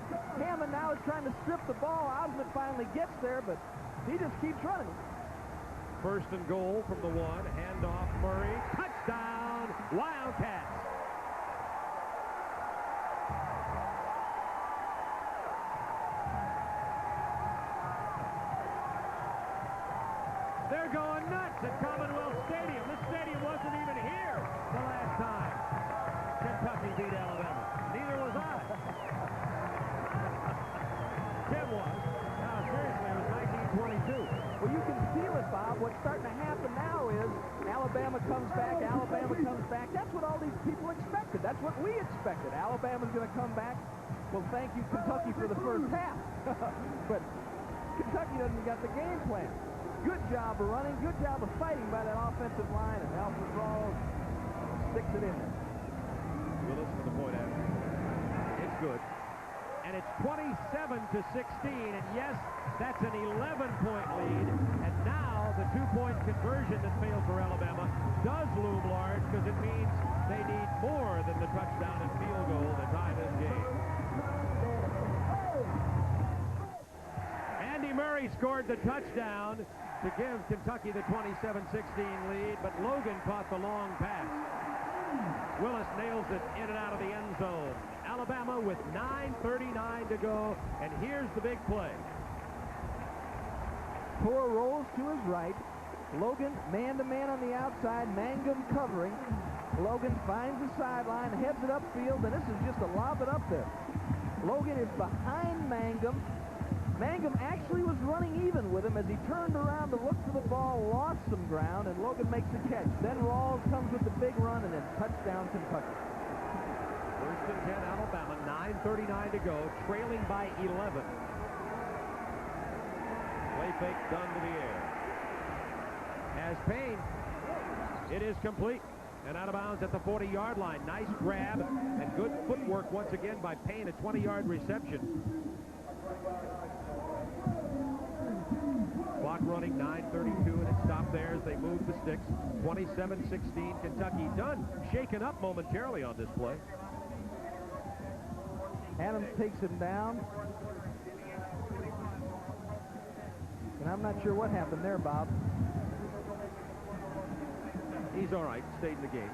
Hammond now is trying to strip the ball. Osmond finally gets there, but he just keeps running. First and goal from the 1. Handoff Murray. Touchdown, Wildcats. They're going nuts at Commonwealth Stadium. This stadium wasn't even here the last time Kentucky beat Alabama. Neither was I. Tim was. No, seriously, it was 1922. Well, you can feel it, Bob. What's starting to happen now is Alabama comes back, Alabama comes back. That's what all these people expected. That's what we expected. Alabama's going to come back. Well, thank you, Kentucky, for the first half. But Kentucky doesn't got the game plan. Good job of running, good job of fighting by that offensive line, and Alfred Rawls sticks it in there. We'll listen to the point after. It's good. And it's 27-16, and yes, that's an 11-point lead. And now the 2-point conversion that failed for Alabama does loom large, because it means they need more than the touchdown and field goal to tie this game. Andy Murray scored the touchdown to give Kentucky the 27-16 lead, but Logan caught the long pass. Willis nails it in and out of the end zone. Alabama with 9:39 to go, and here's the big play. Poor rolls to his right. Logan man-to-man on the outside. Mangum covering. Logan finds the sideline, heads it upfield, and this is just a lob it up there. Logan is behind Mangum. Mangum actually was running even with him as he turned around to look for the ball, lost some ground, and Logan makes the catch. Then Rawls comes with the big run, and then touchdown Kentucky. First and 10 Alabama, 9:39 to go, trailing by 11. Play fake done to the air. Has Payne. It is complete. And out of bounds at the 40-yard line. Nice grab and good footwork once again by Payne, a 20-yard reception. Clock running, 9:32, and it stopped there as they moved the sticks. 27-16, Kentucky. Dunn shaken up momentarily on this play. Adams takes him down. And I'm not sure what happened there, Bob. He's all right, stayed in the game.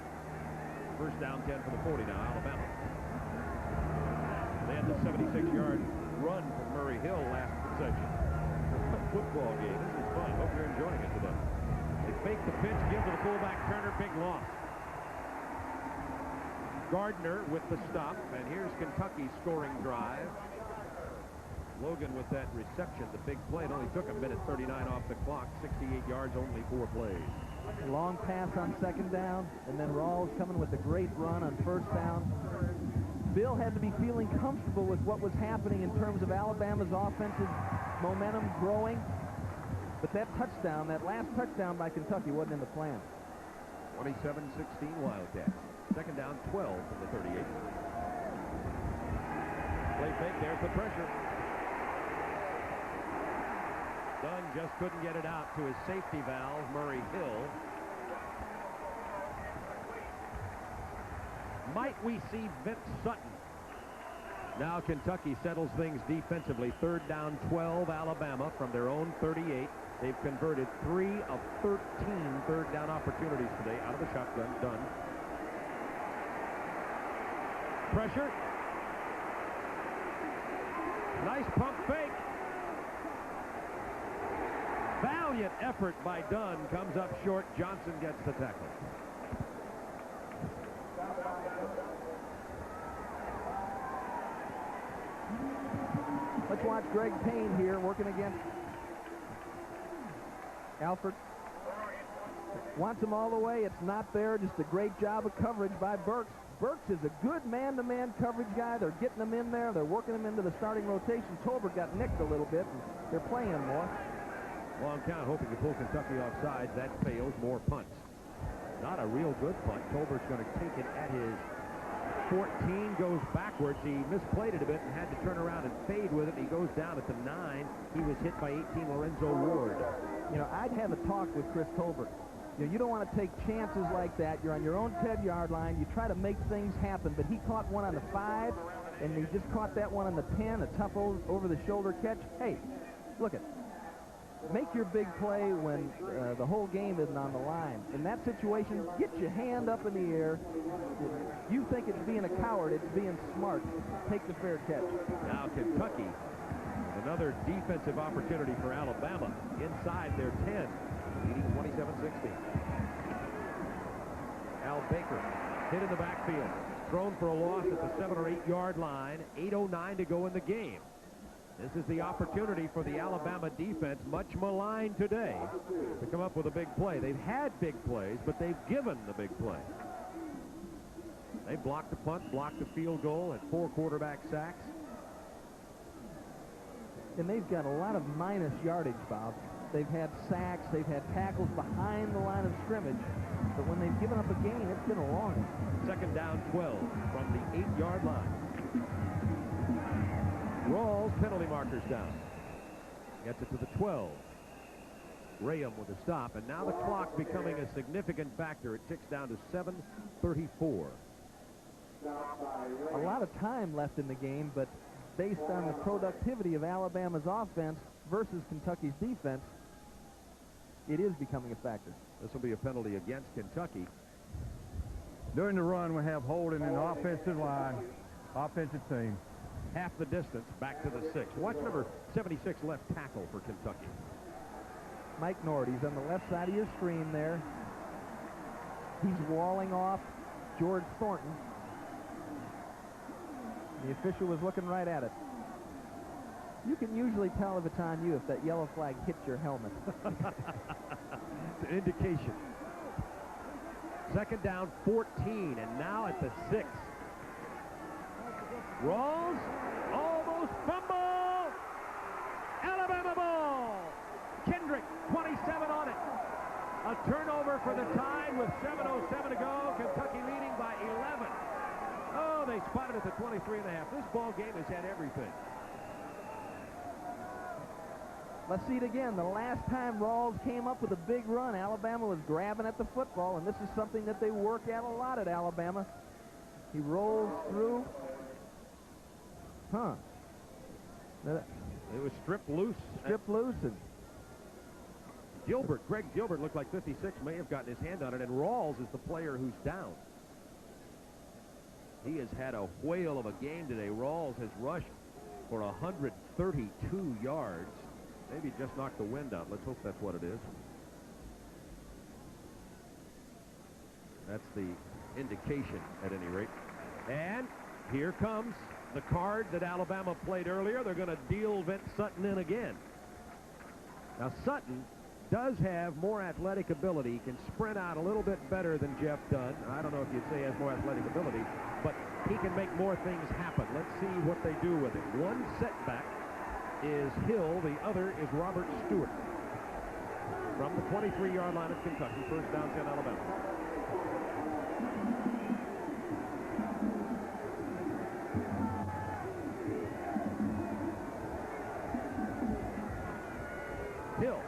First down 10 for the 40 now, Alabama. They had the 76-yard run from Murray Hill last possession. Football game. This is fun. Hope you're enjoying it today. They fake the pitch, give to the fullback Turner, big loss. Gardner with the stop, and here's Kentucky's scoring drive. Logan with that reception, the big play. It only took a minute 39 off the clock, 68 yards, only 4 plays. A long pass on second down, and then Rawls coming with a great run on first down. Bill had to be feeling comfortable with what was happening in terms of Alabama's offensive momentum growing. But that touchdown, that last touchdown by Kentucky wasn't in the plan. 27-16 Wildcats. Second down, 12 from the 38. Play fake, there's the pressure. Dunn just couldn't get it out to his safety valve, Murray Hill. Might we see Vince Sutton? Now Kentucky settles things defensively. Third down, 12, Alabama from their own 38. They've converted 3 of 13 third down opportunities today out of the shotgun. Dunn. Pressure. Nice pump fake. Valiant effort by Dunn, comes up short. Johnson gets the tackle. Let's watch Greg Payne here working against Alford. Wants him all the way. It's not there. Just a great job of coverage by Burks. Burks is a good man-to-man coverage guy. They're getting him in there. They're working him into the starting rotation. Tolbert got nicked a little bit, and they're playing him more. Long count, hoping to pull Kentucky offside. That fails. More punts. Not a real good punt. Tolbert's going to take it at his 14, goes backwards. He misplayed it a bit and had to turn around and fade with it. He goes down at the 9. He was hit by 18, Lorenzo Ward. You know, I'd have a talk with Chris Tolbert. You don't want to take chances like that. You're on your own 10-yard line. You try to make things happen, but he caught one on the 5, and he just caught that one on the 10, a tough over-the-shoulder catch. Hey, look it. Make your big play when the whole game isn't on the line. In that situation, get your hand up in the air. You think it's being a coward. It's being smart. Take the fair catch. Now Kentucky, another defensive opportunity for Alabama inside their 10, leading 27-16. Al Baker hit in the backfield, thrown for a loss at the 7 or 8 yard line. 8:09 to go in the game. This is the opportunity for the Alabama defense, much maligned today, to come up with a big play. They've had big plays, but they've given the big play. They blocked the punt, blocked the field goal, and 4 quarterback sacks. And they've got a lot of minus yardage, Bob. They've had sacks, they've had tackles behind the line of scrimmage, but when they've given up a gain, it's been a long one. Second down, 12 from the 8-yard line. Rawls, penalty markers down. Gets it to the 12. Graham with a stop, and now the clock becoming a significant factor. It ticks down to 7:34. A lot of time left in the game, but based on the productivity of Alabama's offense versus Kentucky's defense, it is becoming a factor. This will be a penalty against Kentucky. During the run, we have holding in the offensive line, offensive team. Half the distance back to the 6. Watch number 76 left tackle for Kentucky. Mike Nord, he's on the left side of your screen there. He's walling off George Thornton. The official was looking right at it. You can usually tell if it's on you if that yellow flag hits your helmet. It's an indication. Second down, 14, and now at the 6. Rawls, almost fumble. Alabama ball. Kendrick, 27 on it. A turnover for the Tide with 7:07 to go. Kentucky leading by 11. Oh, they spotted at the 23.5. This ball game has had everything. Let's see it again. The last time Rawls came up with a big run, Alabama was grabbing at the football, and this is something that they work at a lot at Alabama. He rolls through. It was stripped loose. Stripped loose. And Greg Gilbert looked like 56, may have gotten his hand on it, and Rawls is the player who's down. He has had a whale of a game today. Rawls has rushed for 132 yards. Maybe just knocked the wind out. Let's hope that's what it is. That's the indication at any rate. And here comes the card that Alabama played earlier. They're going to deal Vince Sutton in again. Now Sutton does have more athletic ability. He can sprint out a little bit better than Jeff Dunn. I don't know if you'd say he has more athletic ability, but he can make more things happen. Let's see what they do with it. One setback is Hill. The other is Robert Stewart. From the 23-yard line of Kentucky, first down 10 Alabama. Hill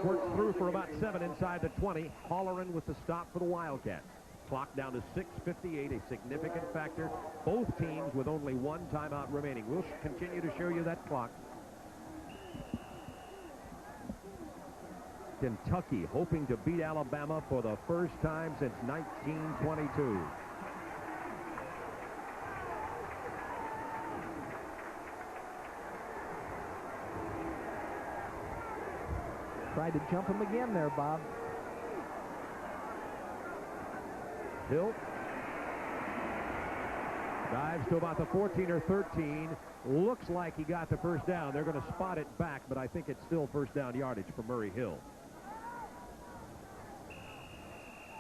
works through for about 7 inside the 20. Holleran with the stop for the Wildcats. Clock down to 6:58, a significant factor. Both teams with only one timeout remaining. We'll continue to show you that clock. Kentucky hoping to beat Alabama for the first time since 1922. tried to jump him again there, Bob. Hill dives to about the 14 or 13. Looks like he got the first down. They're going to spot it back, but I think it's still first down yardage for Murray Hill.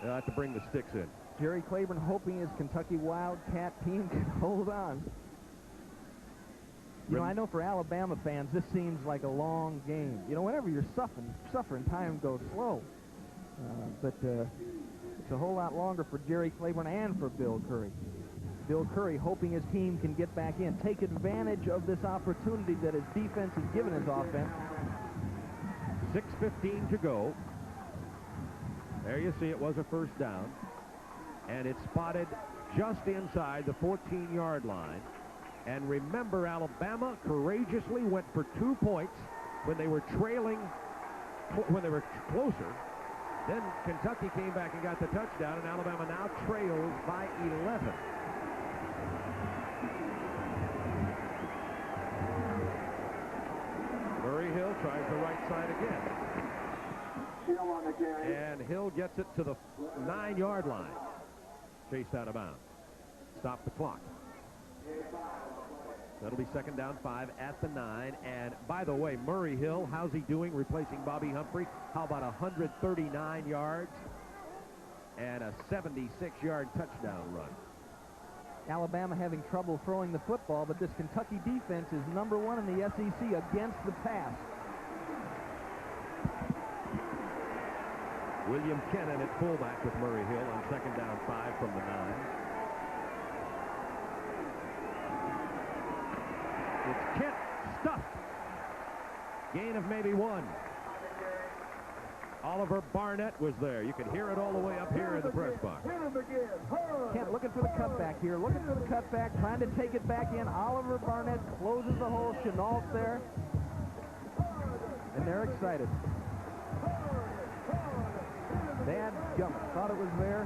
They'll have to bring the sticks in. Jerry Claiborne hoping his Kentucky Wildcat team can hold on. You know, I know for Alabama fans, this seems like a long game. You know, whenever you're suffering, time goes slow. But it's a whole lot longer for Jerry Claiborne and for Bill Curry. Bill Curry hoping his team can get back in, take advantage of this opportunity that his defense has given his offense. 6:15 to go. There you see it was a first down. And it's spotted just inside the 14-yard line. And remember, Alabama courageously went for 2 points when they were trailing, when they were closer. Then Kentucky came back and got the touchdown, and Alabama now trails by 11. Murray Hill tries the right side again. And Hill gets it to the 9-yard line. Chased out of bounds. Stop the clock. That'll be second down 5 at the 9. And by the way, Murray Hill, how's he doing replacing Bobby Humphrey? How about 139 yards and a 76-yard touchdown run? Alabama having trouble throwing the football, but this Kentucky defense is #1 in the SEC against the pass. William Kennan at fullback with Murray Hill on second down 5 from the 9. It's Kent stuffed. Gain of maybe 1. Oliver Barnett was there. You can hear it all the way up here in the press box. Kent looking for the cutback here. Looking for the cutback, trying to take it back in. Oliver Barnett closes the hole. Chenault there. And they're excited. Dad Gummit thought it was there.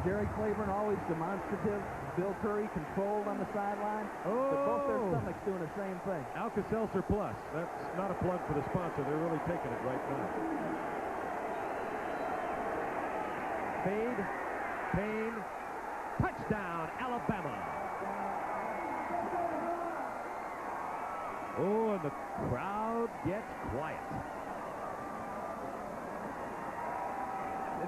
Jerry Claiborne always demonstrative. Bill Curry controlled on the sideline. Oh. But both their stomachs doing the same thing. Alka-Seltzer Plus. That's not a plug for the sponsor. They're really taking it right now. Fade. Payne. Touchdown, Alabama. Oh, and the crowd gets quiet.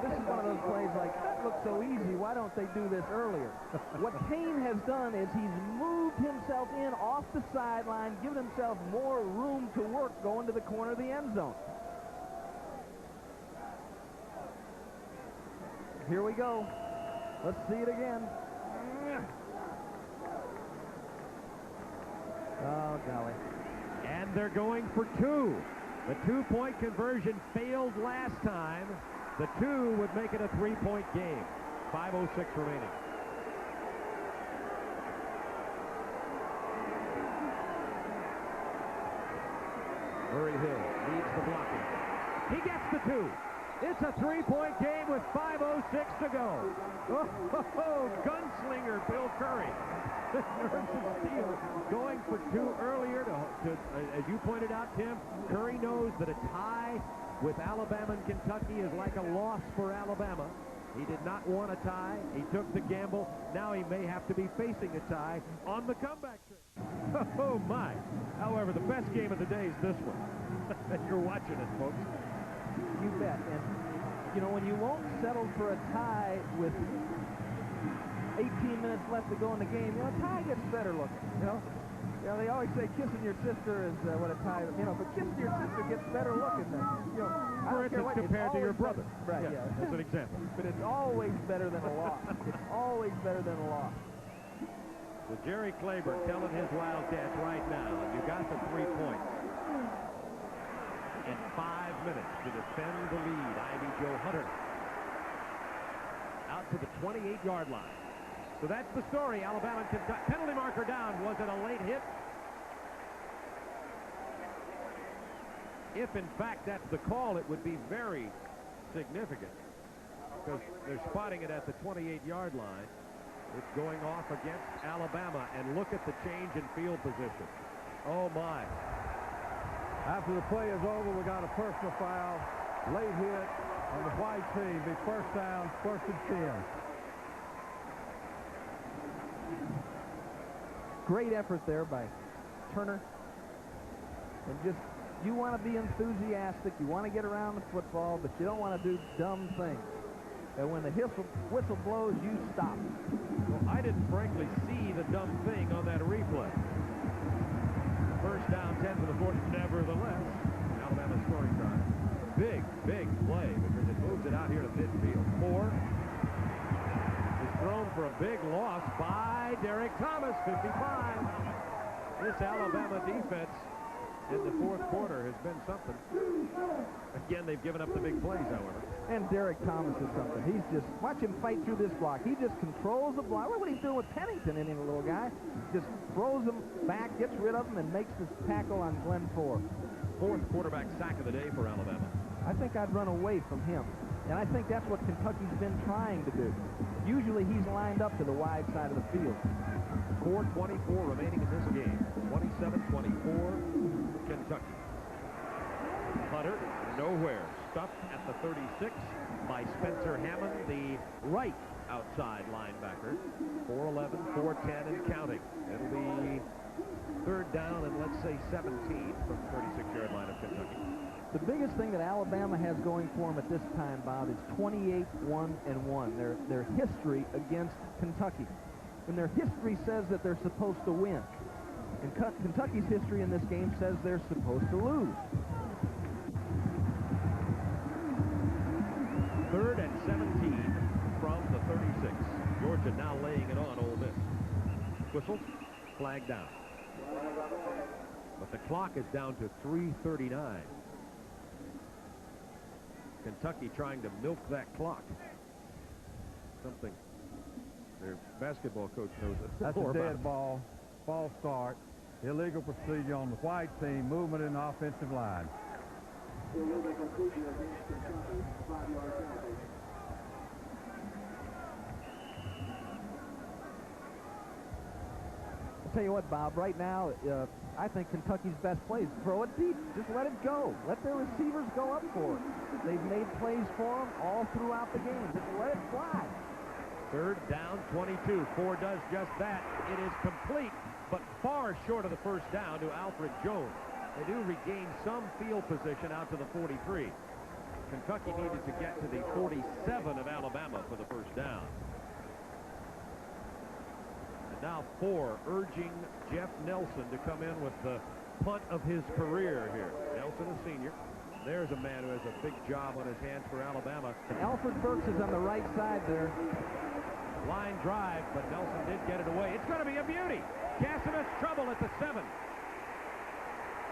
This is one of those plays like, that looks so easy, why don't they do this earlier? What Payne has done is he's moved himself in off the sideline, given himself more room to work going to the corner of the end zone. Here we go. Let's see it again. Oh, golly. And they're going for two. The two-point conversion failed last time. The two would make it a three-point game. 5:06 remaining. Murray Hill leads the blocking. He gets the two. It's a three-point game with 5:06 to go. Oh, gunslinger Bill Curry. The nerves of steel, going for two earlier as you pointed out, Tim. Curry knows that a tie with Alabama and Kentucky is like a loss for Alabama. He did not want a tie. He took the gamble. Now he may have to be facing a tie on the comeback trip. Oh, my. However, the best game of the day is this one. You're watching it, folks. You bet. And, you know, when you won't settle for a tie with 18 minutes left to go in the game, you know, a tie gets better looking, you know. You know, they always say kissing your sister is what a tie, you know, but kissing your sister gets better looking than, you know. For instance, compared to your brother. Right, yeah. That's an example. But it's always better than a loss. It's always better than a loss. So Jerry Claiborne telling his Wildcats right now, you got the 3 points. In 5 minutes to defend the lead, Ivy Joe Hunter out to the 28-yard line. So that's the story. Alabama and Kentucky. Penalty marker down. Was it a late hit? If, in fact, that's the call, it would be very significant because they're spotting it at the 28-yard line. It's going off against Alabama, and look at the change in field position. Oh, my. After the play is over, we got a personal foul. Late hit on the white team. Be first down, 1st and 10. Great effort there by Turner. And just, you want to be enthusiastic. You want to get around the football, but you don't want to do dumb things. And when the whistle blows, you stop. Well, I didn't frankly see the dumb thing on that replay. First down, 10 for the 40. Nevertheless, Alabama scoring drive. Big, big play because it moves it out here to midfield. Moore is thrown for a big loss by Derek Thomas, 55. This Alabama defense in the fourth quarter has been something. Again, they've given up the big plays, however. And Derek Thomas is something. He's just, watch him fight through this block. He just controls the block. Look what he's doing with Pennington in him, little guy. Just throws him back, gets rid of him, and makes this tackle on Glenn Ford. Fourth quarterback sack of the day for Alabama. I think I'd run away from him. And I think that's what Kentucky's been trying to do. Usually he's lined up to the wide side of the field. 4:24 remaining in this game. 27-24, Kentucky. Hunter, nowhere. Stuffed at the 36 by Spencer Hammond, the right outside linebacker. 4'11", 4'10", and counting. It'll be third down and let's say 17 from the 36-yard line of Kentucky. The biggest thing that Alabama has going for them at this time, Bob, is 28-1-1. Their history against Kentucky. And their history says that they're supposed to win. And Kentucky's history in this game says they're supposed to lose. Third and 17 from the 36. Georgia now laying it on Ole Miss. Whistle, flag down. But the clock is down to 3:39. Kentucky trying to milk that clock. Something their basketball coach knows it. That's a dead ball. False start. Illegal procedure on the white team. Movement in the offensive line. Illegal conclusion against Kentucky. 5-yard penalty. I'll tell you what, Bob, right now, I think Kentucky's best play is throw it deep. Just let it go. Let their receivers go up for it. They've made plays for them all throughout the game. Just let it fly. Third down, 22. Ford does just that. It is complete, but far short of the first down to Alfred Jones. They do regain some field position out to the 43. Kentucky needed to get to the 47 of Alabama for the first down. And now Ford urging Jeff Nelson to come in with the punt of his career here. Nelson, a senior. There's a man who has a big job on his hands for Alabama. Alfred Burks is on the right side there. Line drive, but Nelson did get it away. It's going to be a beauty. Cassimus trouble at the 7.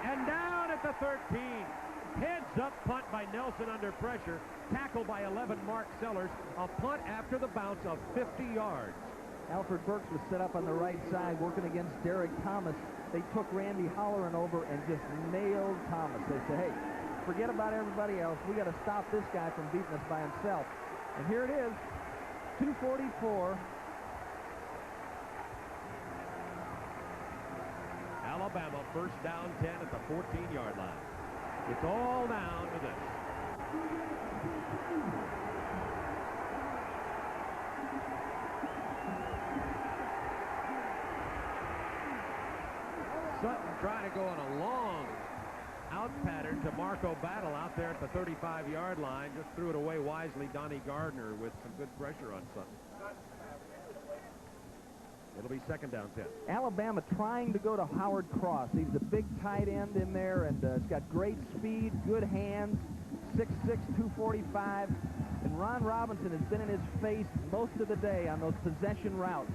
And down at the 13. Heads up punt by Nelson under pressure. Tackle by 11 Mark Sellers. A punt after the bounce of 50 yards. Alfred Burks was set up on the right side working against Derek Thomas. They took Randy Holloran over and just nailed Thomas. They said, hey, forget about everybody else. We got to stop this guy from beating us by himself. And here it is, 2:44. Alabama first down 10 at the 14-yard line. It's all down to this. Sutton trying to go on a long out pattern to Marco Battle out there at the 35-yard line. Just threw it away wisely. Donnie Gardner with some good pressure on Sutton. It'll be second down 10. Alabama trying to go to Howard Cross. He's a big tight end in there, and he's got great speed, good hands, 6'6", 245. And Ron Robinson has been in his face most of the day on those possession routes.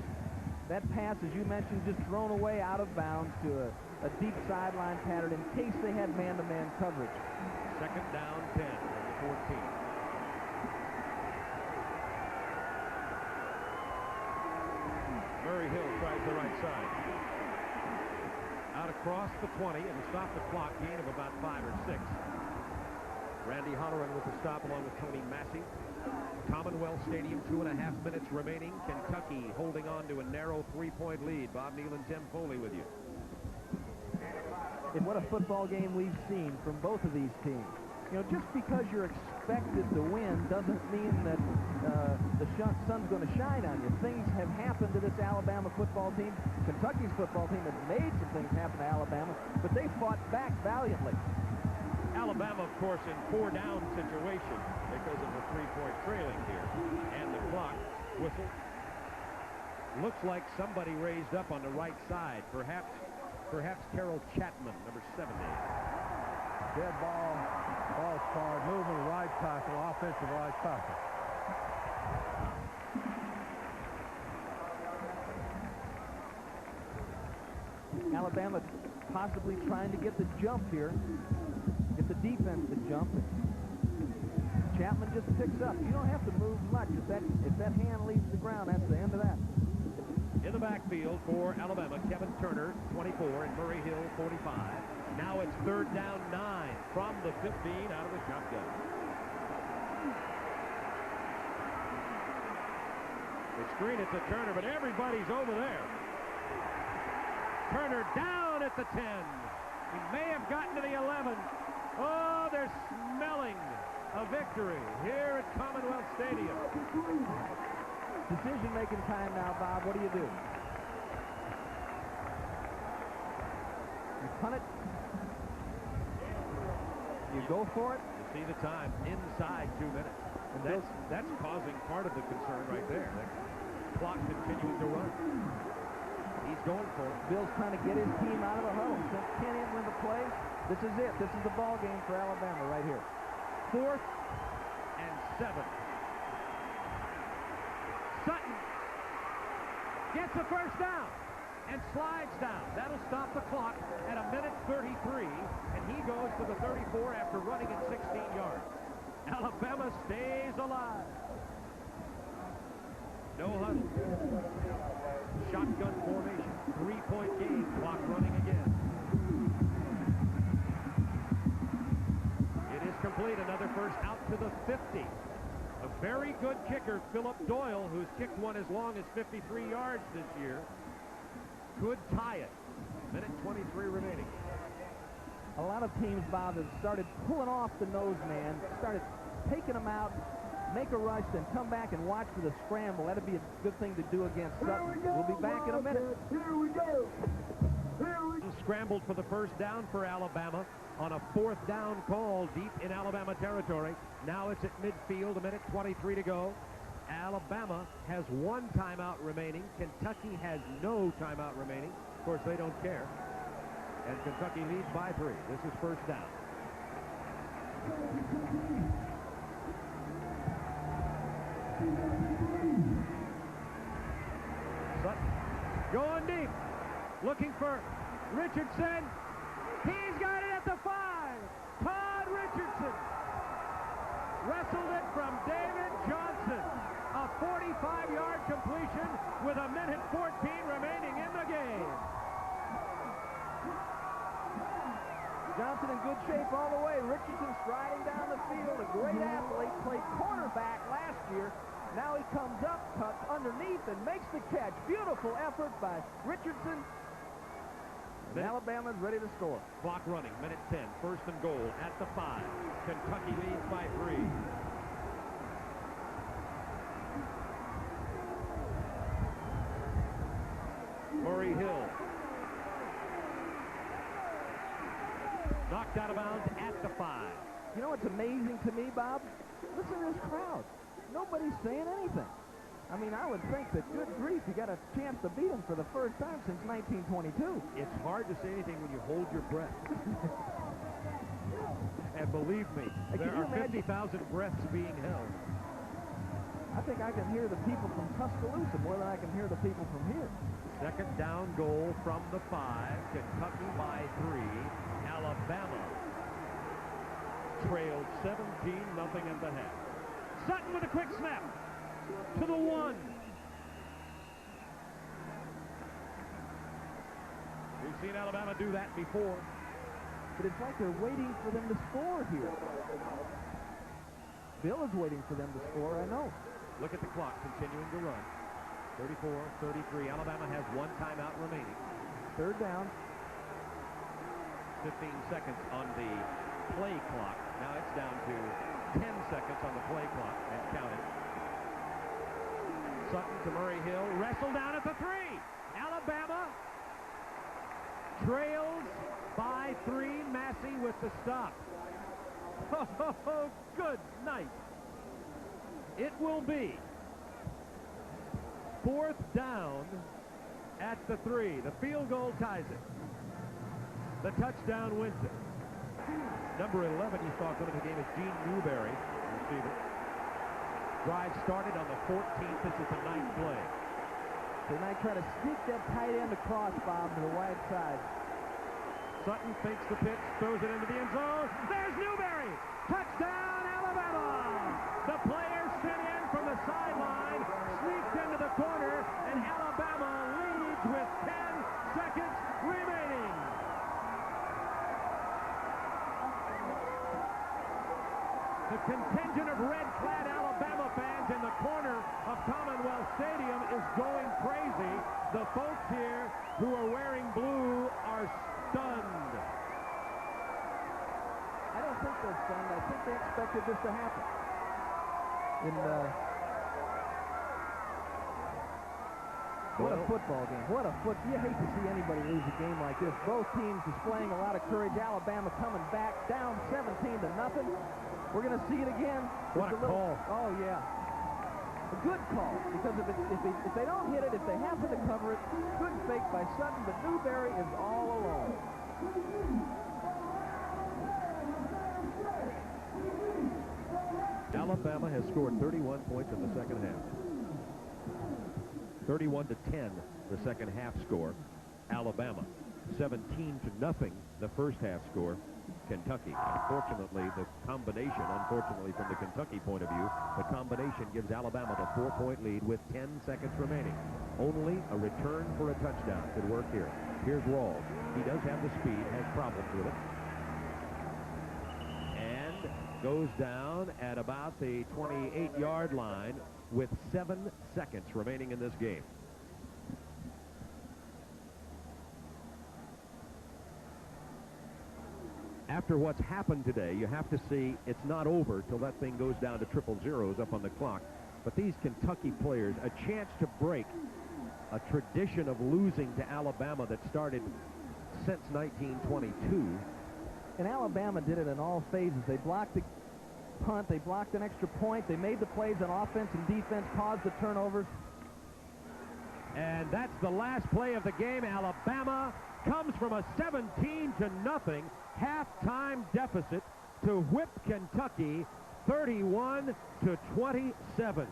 That pass, as you mentioned, just thrown away out of bounds to a deep sideline pattern in case they had man-to-man coverage. Second down 10 from the 14. Murray Hill tries the right side. Out across the 20 and to stop the clock, gain of about 5 or 6. Randy Holloran with the stop along with Tony Massey. Commonwealth Stadium, 2.5 minutes remaining. Kentucky holding on to a narrow 3-point lead. Bob Neal and Tim Foley with you. And what a football game we've seen from both of these teams. You know, just because you're expected to win doesn't mean that the sun's going to shine on you. Things have happened to this Alabama football team. Kentucky's football team has made some things happen to Alabama, but they fought back valiantly. Alabama, of course, in 4-down situation because of the 3-point trailing here. And the clock whistle. Looks like somebody raised up on the right side. Perhaps Carol Chapman, number 70. Dead ball, false start, moving right tackle, offensive right tackle. Alabama possibly trying to get the jump here, get the defense to jump. Chapman just picks up. You don't have to move much. If that hand leaves the ground, that's the end of that. In the backfield for Alabama, Kevin Turner, 24, and Murray Hill, 45. Now it's third down 9 from the 15 out of the shotgun. They screen it to Turner, but everybody's over there. Turner down at the 10. He may have gotten to the 11. Oh, they're smelling a victory here at Commonwealth Stadium. Decision-making time now, Bob. What do? You punt it. You go for it. You see the time inside 2 minutes. And that's causing part of the concern right there. The clock continuing to run. He's going for it. Bill's trying to get his team out of the huddle. Since Kenny win the play, this is it. This is the ball game for Alabama right here. 4th and 7. Sutton gets the first down and slides down. That'll stop the clock at 1:33, and he goes to the 34 after running at 16 yards. Alabama stays alive. No huddle. Shotgun formation. 3-point game. Clock running again. It is complete. Another first out to the 50. A very good kicker, Philip Doyle, who's kicked one as long as 53 yards this year, could tie it. 1:23 remaining. A lot of teams, Bob, have started pulling off the nose man, started taking him out, make a rush, then come back and watch for the scramble. That'd be a good thing to do against Sutton. We'll be back in a minute. Here we go. Scrambled for the first down for Alabama on a 4th down call deep in Alabama territory. Now it's at midfield, 1:23 to go. Alabama has 1 timeout remaining. Kentucky has no timeout remaining. Of course, they don't care. And Kentucky leads by 3. This is first down. Sutton going deep, looking for Richardson. He's got it. from David Johnson. A 45-yard completion with 1:14 remaining in the game. Johnson in good shape all the way. Richardson striding down the field. A great athlete. Played cornerback last year. Now he comes up, cuts underneath, and makes the catch. Beautiful effort by Richardson. And Alabama's ready to score. Clock running, minute 10. First and goal at the 5. Kentucky leads by 3. Murray Hill. Knocked out of bounds at the 5. You know what's amazing to me, Bob? Listen to this crowd. Nobody's saying anything. I mean, I would think that, good grief, you got a chance to beat them for the first time since 1922. It's hard to say anything when you hold your breath. And believe me, there are 50,000 breaths being held. I think I can hear the people from Tuscaloosa more than I can hear the people from here. Second down goal from the 5. Kentucky by 3. Alabama trailed 17-0 at the half. Sutton with a quick snap to the 1. We've seen Alabama do that before. But it's like they're waiting for them to score here. Bill is waiting for them to score, I know. Look at the clock continuing to run. 34-33. Alabama has 1 timeout remaining. Third down. 15 seconds on the play clock. Now it's down to 10 seconds on the play clock and counting. Sutton to Murray Hill. Wrestle down at the 3. Alabama trails by 3. Massey with the stop. Oh, good night. It will be 4th down at the 3. The field goal ties it. The touchdown wins it. Number 11 you saw coming to the game is Gene Newberry, receiver. Drive started on the 14th. This is the 9th play. They might try to sneak that tight end across, Bob, to the wide side. Sutton fakes the pitch, throws it into the end zone. There's Newberry! Touchdown, Alabama! The players sent in from the sideline, sneaked into the corner, and Alabama leads with 10 seconds remaining. The contingent of red-clad Alabama fans in the corner of Commonwealth Stadium is going crazy. The folks here who are wearing blue are stunned. I don't think they're stunned. I think they expected this to happen. What a football game. You hate to see anybody lose a game like this. Both teams displaying a lot of courage. Alabama coming back down 17-0. We're going to see it again. What a call. Oh, yeah. A good call, because if they don't hit it, if they happen to cover it, good fake by Sutton, but Newberry is all alone. Alabama has scored 31 points in the second half. 31-10, the second half score. Alabama, 17-0, the first half score. Kentucky. Unfortunately, the combination, from the Kentucky point of view, the combination gives Alabama the 4-point lead with 10 seconds remaining. Only a return for a touchdown could work here. Here's Rawls. He does have the speed, has problems with it. And goes down at about the 28-yard line with 7 seconds remaining in this game. After what's happened today, you have to see it's not over till that thing goes down to triple zeros up on the clock. But these Kentucky players, a chance to break a tradition of losing to Alabama that started since 1922. And Alabama did it in all phases. They blocked the punt, they blocked an extra point, they made the plays on offense and defense, caused the turnovers. And that's the last play of the game. Alabama comes from a 17-0 halftime deficit to whip Kentucky 31-27.